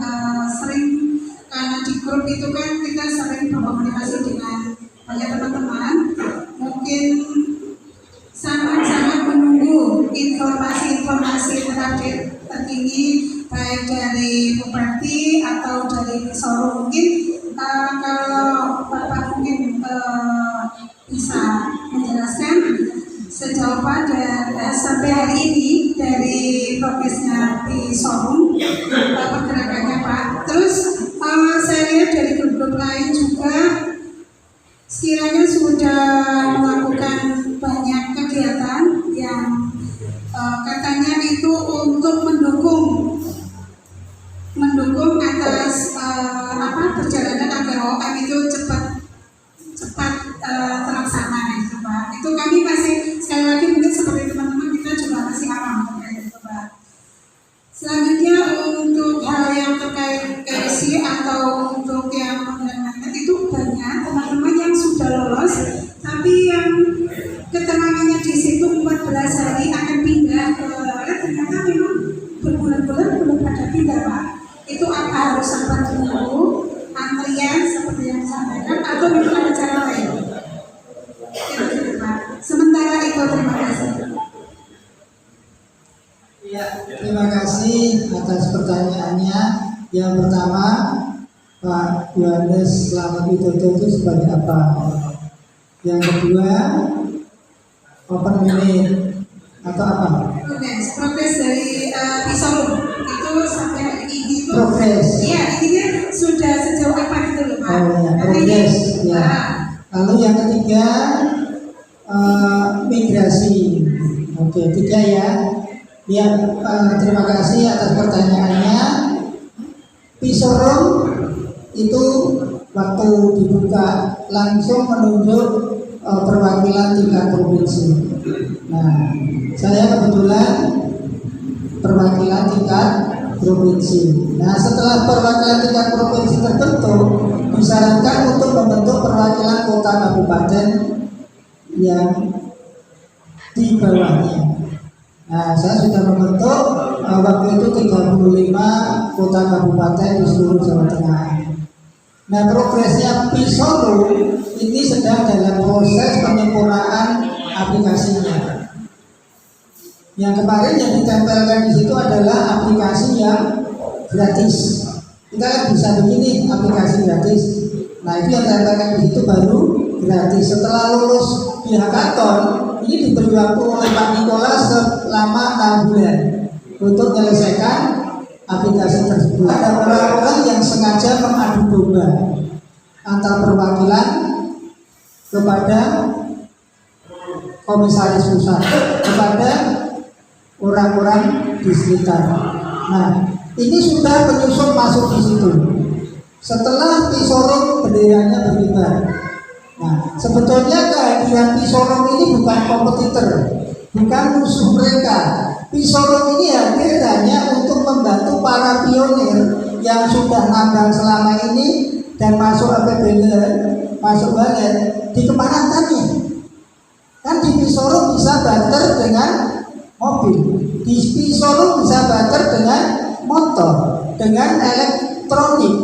sering karena di grup itu kan kita sering berkomunikasi dengan banyak teman-teman, mungkin sangat-sangat menunggu informasi-informasi terkini baik dari Bupati atau dari Solo. Mungkin kalau Bapak mungkin bisa menjelaskan sejauh pada sampai hari ini dari progresnya di Solo pergerakannya Pak. Terus saya lihat dari grup-grup lain juga sekiranya sudah melakukan banyak kegiatan yang katanya itu untuk mendukung atas perjalanan agar OM itu cepat terlaksana gitu Pak. Itu kami masih sekali lagi mungkin seperti teman-teman kita juga masih awam terkait itu Pak. Selanjutnya untuk hal yang terkait KSI atau untuk yang magnet itu banyak teman-teman yang sudah lolos tapi yang keterangannya di situ 14 hari akan pindah ke ternyata memang berbulan-bulan belum ada pindah Pak. Itu apa harus sampai menunggu antrian seperti yang disampaikan atau memang ada cara lain? Sementara itu terima kasih. Ya, terima kasih atas pertanyaannya. Yang pertama, Pak Yohanes Slamet Widodo itu sebagai apa? Yang kedua, open minute atau apa? Progres dari Pisau itu sampai ini tuh. Progres. Iya, ini sudah sejauh apa gitu loh Pak? Oh ya, Karena progres. ini- Ya. Lalu yang ketiga, migrasi. Oke, tiga ya. Ya, terima kasih atas pertanyaannya. Pisorum itu waktu dibuka langsung menunjuk perwakilan tingkat provinsi. Nah, saya kebetulan perwakilan tingkat provinsi. Nah, setelah perwakilan tingkat provinsi terbentuk, disarankan untuk membentuk perwakilan kota kabupaten yang di bawahnya. Nah, saya sudah membentuk waktu itu 35 kota kabupaten di seluruh Jawa Tengah. Nah, progresnya Pisoro ini sedang dalam proses penyempurnaan aplikasinya. Yang kemarin yang ditempelkan di situ adalah aplikasi yang gratis. Kita kan bisa begini aplikasi gratis. Nah, itu yang ditempelkan di situ baru gratis. Setelah lulus di hackathon, ini diberi waktu oleh Pak Nikola selama 6 bulan untuk menyelesaikan aplikasi tersebut. Ada orang-orang yang sengaja mengadu domba antar perwakilan kepada komisaris pusat, kepada orang-orang di sekitar. Nah, ini sudah penyusun masuk di situ. Setelah Pisoro benderanya berkibar. Nah, sebetulnya kehadiran Pisoro ini bukan kompetitor, bukan musuh mereka. Pisoro ini hadir hanya untuk membantu para pionir yang sudah nambang selama ini dan masuk APBN, masuk balet, dikemanakannya. Kan di Pisoro bisa barter dengan mobil, di Pisoro bisa barter dengan motor, dengan elektronik.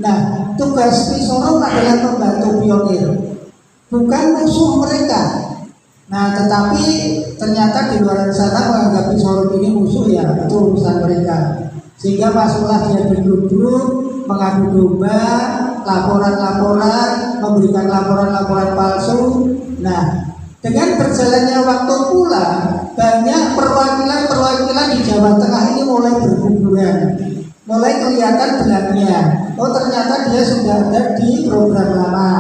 Nah, tugas Pisoro adalah membantu pionir, bukan musuh mereka. Nah, tetapi ternyata di luar sana menganggap Pisoro ini musuh, ya itu urusan mereka. Sehingga masuklah dia di grup-grup, mengadu domba, laporan-laporan, memberikan laporan-laporan palsu. Nah, dengan berjalannya waktu pula, banyak perwakilan-perwakilan di Jawa Tengah ini mulai berguguran, mulai kelihatan belakangnya. Oh, ternyata dia sudah ada di program lama.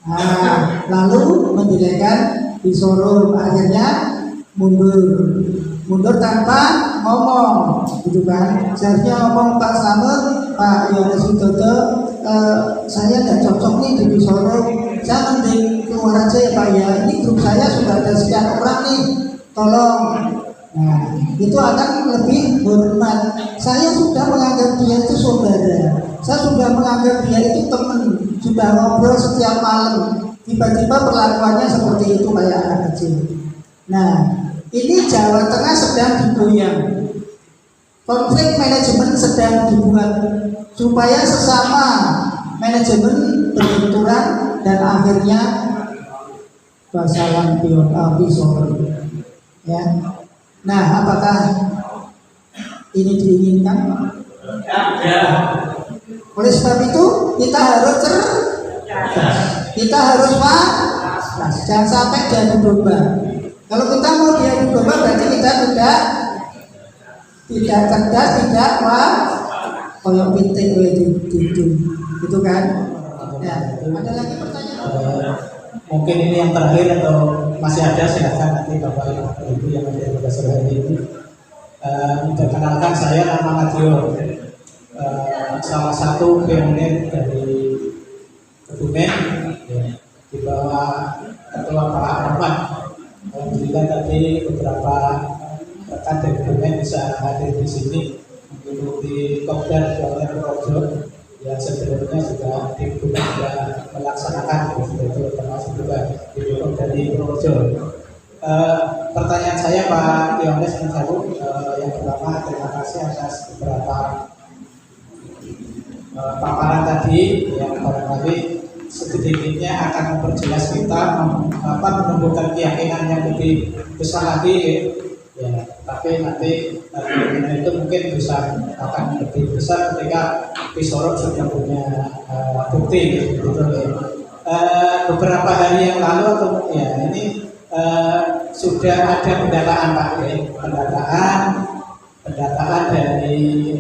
Nah, lalu menjadikan Pisoro, akhirnya mundur tanpa ngomong, gitu kan? Seharusnya ngomong, Pak Slamet, Pak Yohanes Widodo, saya tidak cocok nih di Pisoro, saya mending keluar aja ya Pak ya. Ini grup saya sudah ada sekian orang nih, tolong. Nah, itu akan lebih hormat. Saya sudah menganggap dia itu saudara, saya sudah menganggap dia itu teman, sudah ngobrol setiap malam. Tiba-tiba perlakuannya seperti itu kayak anak kecil. Nah, ini Jawa Tengah sedang digoyang. Konflik manajemen sedang dibuat supaya sesama manajemen berbenturan dan akhirnya basalan Pisoro. Ya. Nah, apakah ini diinginkan? Ya. Oleh sebab itu kita harus kita harus jangan sampai diadu domba. Kalau kita mau diadu domba berarti kita tidak cerdas, tidak koyok pinting gitu kan? Ya, ada lagi pertanyaan? Mungkin ini yang terakhir atau masih ada, silakan nanti Bapak Ibu yang ada di sore hari ini. Perkenalkan, saya nama Nadio, salah satu pionir dari Kebumen, ya, di bawah Ketua Pak Ahmad. Alhamdulillah tadi beberapa rekan dari Kebumen bisa hadir di sini mengikuti Kopdar oleh Purworejo yang sebelumnya juga di Kebumen sudah melaksanakan itu termasuk juga di dari Purworejo. Pertanyaan saya Pak Yohanes Menjalu, yang pertama terima kasih atas beberapa paparan tadi yang barangkali sedikitnya akan memperjelas kita menumbuhkan keyakinan yang lebih besar lagi ya, tapi nanti itu mungkin bisa akan lebih besar ketika Pisorok sudah punya bukti gitu ya. Beberapa hari yang lalu atau ya ini sudah ada pendataan Pak ya, pendataan dari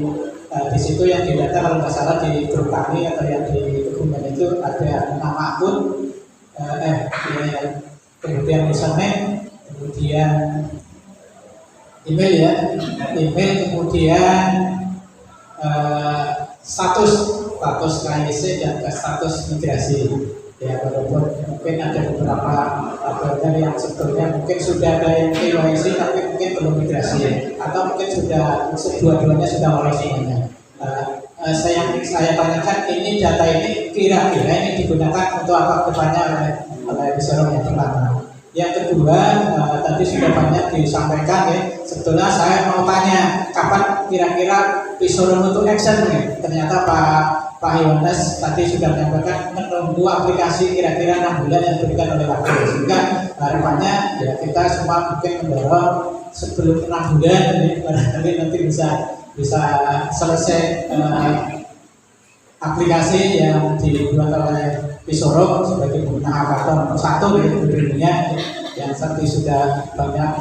di situ yang didata kalau nggak salah di grup kami atau yang di Kebumen itu ada nama akun, kemudian username, kemudian email ya, kemudian status KIC dan status migrasi. Ya, walaupun mungkin ada beberapa vendor yang sebetulnya mungkin sudah ada yang KYC tapi mungkin belum migrasi, atau mungkin sudah dua-duanya sudah mulai semuanya. Saya tanyakan ini data ini kira-kira ini digunakan untuk apa kedepannya oleh Pisorok yang pertama. Yang kedua, tadi sudah banyak disampaikan ya. Sebetulnya saya mau tanya kapan kira-kira Pisorok untuk action nih. Ternyata Pak Yohanes tadi sudah menyampaikan menunggu aplikasi kira-kira 6 bulan yang diberikan oleh waktu. Sehingga harapannya ya kita semua mungkin mendorong sebelum 6 bulan barangkali nanti bisa selesai aplikasi yang dibuat oleh Pisorok sebagai pengguna hackathon nomor 1 di dunia yang tadi sudah banyak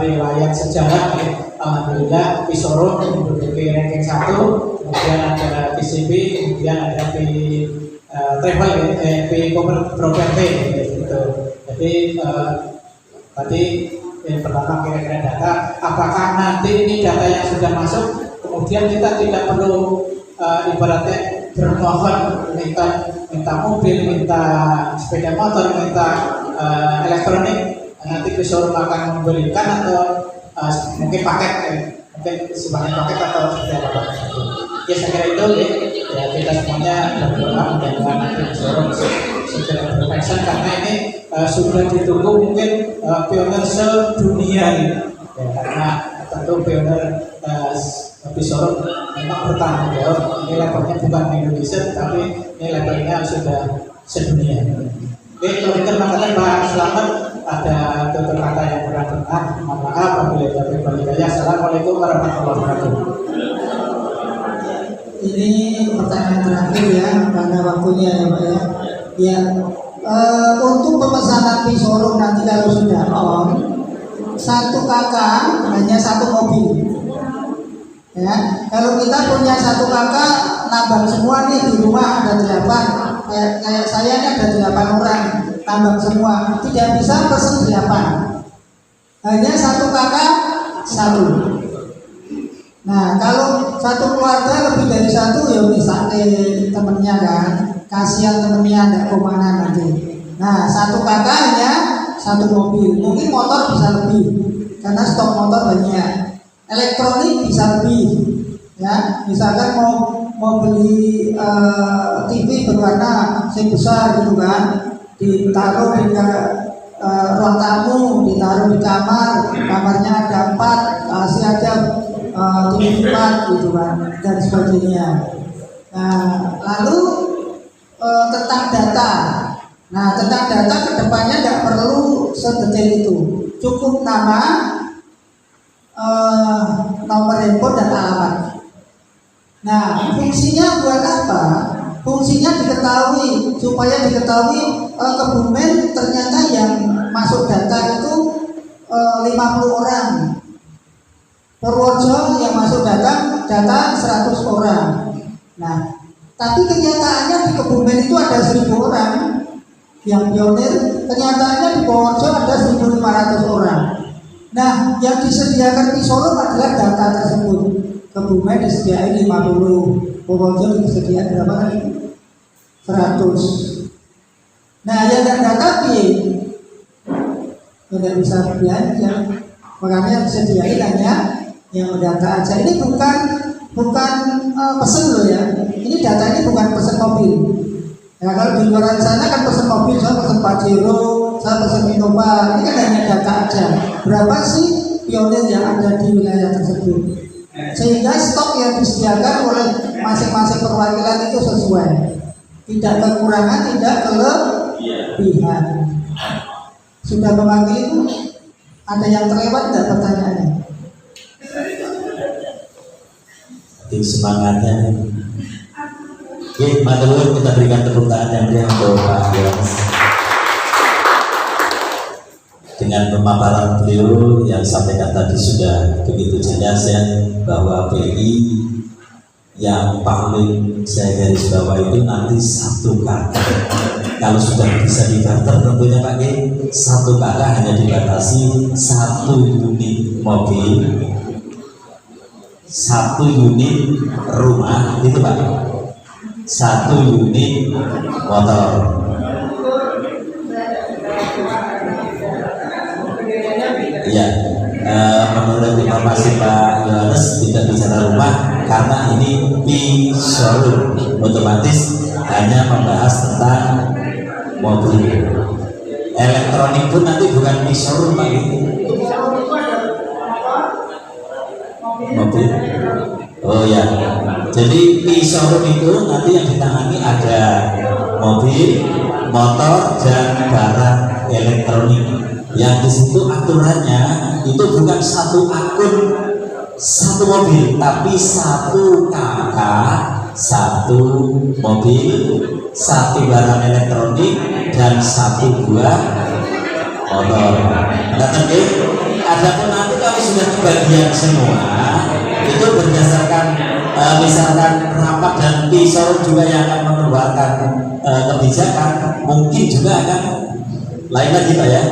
riwayat sejarah. Alhamdulillah Pisorok menduduki ranking 1, kemudian ada PCB, kemudian ada travel, property gitu. Jadi tadi yang pertama kira-kira data, apakah nanti ini data yang sudah masuk kemudian kita tidak perlu ibaratnya bermohon minta mobil, minta sepeda motor, minta elektronik, nanti Pisorok akan memberikan atau mungkin paket, mungkin sebagai paket atau seperti apa? Ya saya kira itu ya kita semuanya berdoa mudah-mudahan nanti Pisorok segera berpensiun karena ini sudah ditunggu mungkin pionir sedunia ini ya, karena tentu pionir Pisorok memang bertanggung jawab. Ini levelnya bukan Indonesia tapi ini levelnya sudah sedunia. Oke, kalau kita mengatakan Pak Selamat ada tutur kata yang kurang benar, mohon maaf apabila ada perbedaan. Assalamualaikum warahmatullahi wabarakatuh. Ini pertanyaan terakhir ya, karena waktunya ya Pak ya. Ya, untuk pemesanan Pisorok nanti kalau sudah on, 1 kakak hanya 1 mobil. Ya, kalau kita punya 1 kakak nambang semua nih di rumah ada 8, kayak saya ini ada 8 orang tambang semua, tidak bisa pesen 8, hanya 1 kakak 1. Nah kalau 1 keluarga lebih dari 1 ya bisa temennya kan, kasihan temennya tidak kemana nanti. Nah 1 kakak hanya 1 mobil, mungkin motor bisa lebih karena stok motor banyak, elektronik bisa lebih ya, misalkan mau beli TV berwarna yang besar gitu kan, ditaruh di ruang tamu, ditaruh di kamarnya ada 4, kasih aja TV 4 gitu kan, dan sebagainya. Nah lalu tentang data, tentang data kedepannya tidak perlu sedetail itu, cukup nama, nomor handphone dan alamat. Nah, fungsinya buat apa? Fungsinya diketahui, supaya diketahui Kebumen ternyata yang masuk data itu 50 orang. Purworejo yang masuk data 100 orang. Nah, tapi kenyataannya di Kebumen itu ada 1000 orang yang pionir. Kenyataannya di Purworejo ada 1500 orang. Nah, yang disediakan Pisorok adalah data tersebut. Kebumen disediain 50, Purworejo disediain berapa kali? 100. Nah, yang tidak data tidak bisa belanja, makanya disediain hanya yang mendata aja. Ini bukan pesen loh ya. Ini data ini bukan pesen mobil. Ya kalau di luar sana kan pesen mobil, saya pesen Pajero, saya pesen Innova. Ini kan hanya data aja. Berapa sih pionir yang ada di wilayah tersebut? Sehingga stok yang disediakan oleh masing-masing perwakilan itu sesuai, tidak kekurangan, tidak kelebihan. Sudah memanggil itu? Ada yang terlewat nggak pertanyaannya? Tim semangatnya nih. Oke, matur kita berikan tepuk tangan yang meriah untuk Pak Yohanes. Dengan pemaparan beliau yang sampaikan tadi sudah begitu jelas ya, bahwa PI yang paling saya garis bawah itu nanti 1 KK. Kalau sudah bisa dibarter tentunya Pak G, 1 KK hanya dibatasi 1 unit mobil, 1 unit rumah, gitu Pak. 1 unit motor. Iya, menurut informasi Pak Yohanes tidak bicara rumah karena ini showroom, otomatis hanya membahas tentang mobil. Elektronik pun nanti bukan showroom Pak, ini mobil. Oh ya, jadi showroom itu nanti yang ditangani ada mobil, motor, dan barang elektronik. Yang di situ aturannya itu bukan 1 akun 1 mobil, tapi 1 KK 1 mobil, 1 barang elektronik, dan 1 buah motor. Adapun nanti kalau sudah kebagian semua itu berdasarkan misalkan rapat dan showroom juga yang akan mengeluarkan kebijakan, mungkin juga akan lain lagi Pak ya.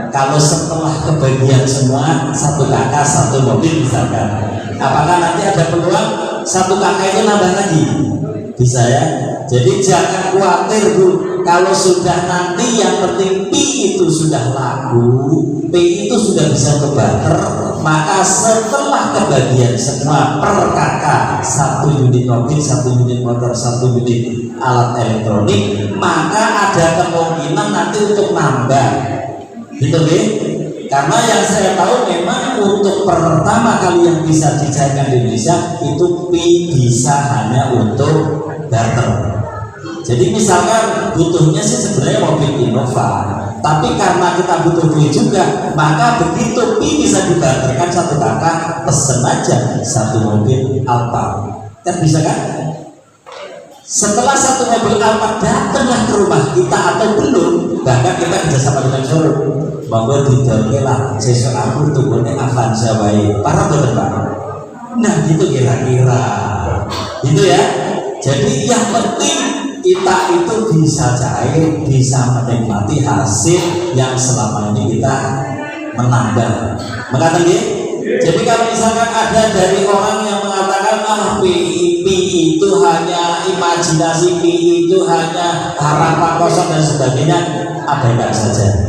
Kalau setelah kebagian semua 1 KK 1 mobil misalkan, apakah nanti ada peluang 1 KK itu nambah lagi? Bisa ya. Jadi jangan khawatir Bu, kalau sudah nanti yang penting P itu sudah laku, P itu sudah bisa kebarter, maka setelah kebagian semua per KK 1 unit mobil, 1 unit motor, 1 unit alat elektronik, maka ada kemungkinan nanti untuk nambah. Gitu deh. Karena yang saya tahu memang untuk pertama kali yang bisa dicairkan di Indonesia itu P bisa hanya untuk barter. Jadi misalkan butuhnya sih sebenarnya mobil Innova, tapi karena kita butuh duit juga, maka begitu P bisa dibarterkan 1 KK, pesen aja 1 mobil Alfa. Kan bisa kan? Setelah 1 mobil Alfa datanglah ke rumah kita atau belum, bahkan kita kerjasama dengan showroom, bahwa didorongnya lah sesok aku tunggunya Avanza baik para berdepan. Nah gitu kira-kira gitu ya. Jadi yang penting kita itu bisa cair, bisa menikmati hasil yang selama ini kita menambah. Mengatakan gitu. Jadi kalau misalkan ada dari orang yang mengatakan PI itu hanya imajinasi, PI itu hanya harapan kosong dan sebagainya, abaikan saja.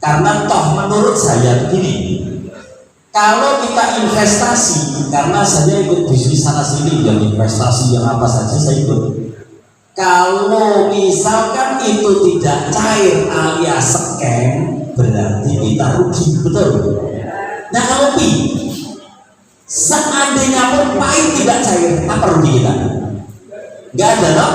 Karena toh menurut saya begini, kalau kita investasi, karena saya ikut bisnis sana sini, yang investasi yang apa saja saya ikut. Kalau misalkan itu tidak cair alias scam, berarti kita rugi, betul? Nah kalau Pi, seandainya pun pahit tidak cair, apa rugi kita? Gak ada loh.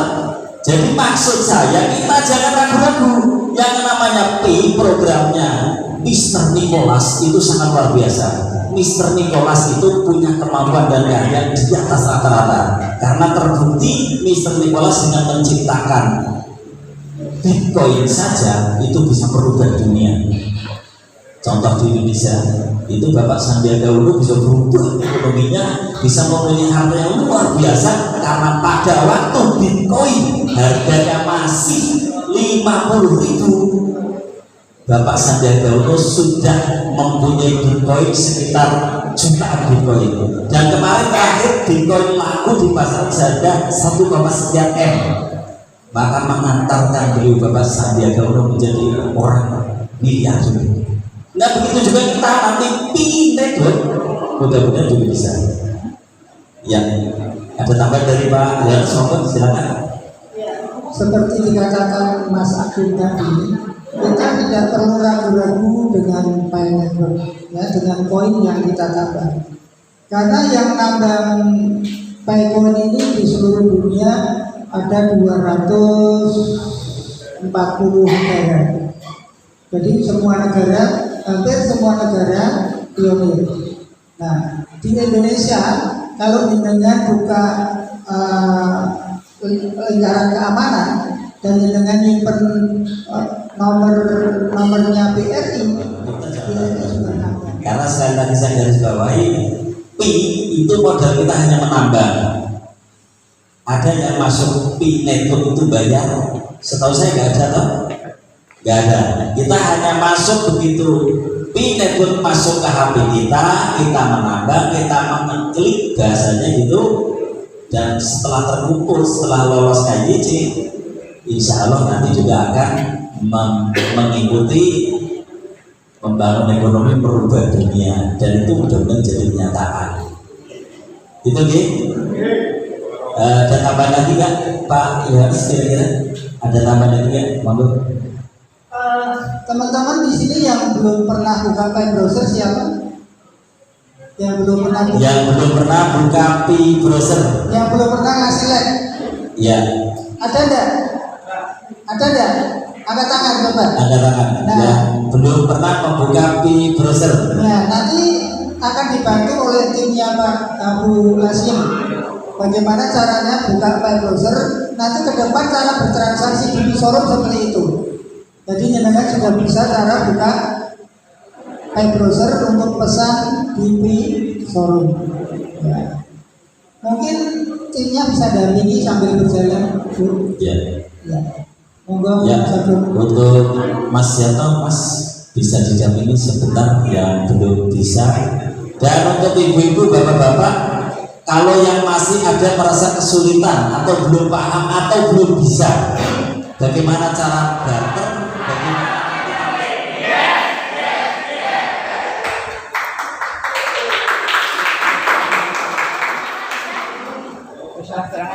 Jadi maksud saya kita jangan ragu-ragu. Yang namanya P programnya Mr. Nicholas itu sangat luar biasa. Mr. Nicholas itu punya kemampuan dan keahlian di atas rata-rata. Karena terbukti Mr. Nicholas dengan menciptakan Bitcoin saja itu bisa merubah dunia. Contoh di Indonesia itu Bapak Sandiaga Uno bisa berubah ekonominya, bisa mempunyai harta yang luar biasa karena pada waktu Bitcoin harganya masih 50.000, Bapak Sandiaga Uno sudah mempunyai Bitcoin sekitar jutaan Bitcoin. Dan kemarin terakhir Bitcoin laku di pasar harga 1,sekian M, maka mengantarkan beliau Bapak Sandiaga Uno menjadi orang miliarder. Nah begitu juga kita nanti pindah, mudah-mudahan juga bisa. Yang ada tambahan dari Pak ya, sobat silakan. Seperti dikatakan Mas Agung tadi, kita tidak perlu ragu-ragu dengan Pi Network, ya, dengan koin yang kita tambah. Karena yang nambang Pi coin ini di seluruh dunia ada 240 negara. Jadi semua negara hampir semua negara pionir. Nah, di Indonesia kalau dengan buka lingkaran keamanan dan dengan nyimpen nomornya BRI juga sama. Karena sekali lagi saya garis bawahi, pi itu modal kita hanya menambah. Ada yang masuk pi network itu bayar, setahu saya nggak ada toh, nggak ada. Kita hanya masuk begitu pi network masuk ke HP kita menambah, kita mengklik bahasanya gitu, dan setelah terkumpul, setelah lolos KYC, insya Allah nanti juga akan mengikuti membangun ekonomi, merubah dunia, dan itu mudah-mudahan jadi kenyataan. Itu ada tambahan lagi nggak Pak Yohanes, kira-kira ada tambahan lagi nggak? Monggo. Teman-teman di sini yang belum pernah buka Pi browser siapa? Yang belum pernah buka? Yang belum pernah buka Pi browser? Yang belum pernah ngasih like? Ya. Ada enggak? Ada enggak? Angkat tangan coba. Angkat tangan. Nah, yang belum pernah membuka Pi browser. Nah, nanti akan dibantu oleh timnya Pak Abu Lasim. Bagaimana caranya buka Pi browser? Nanti ke depan cara bertransaksi di Pi Showroom seperti itu. Jadi jenengan sudah bisa cara buka Pi browser untuk pesan di Pi Showroom. Ya. Mungkin timnya bisa dampingi sambil berjalan. Ya. Ya. Monggo Ya, untuk Mas Yanto, Mas bisa didampingi sebentar yang belum bisa. Dan untuk ibu-ibu, bapak-bapak, kalau yang masih ada merasa kesulitan atau belum paham atau belum bisa, bagaimana cara barter? Terang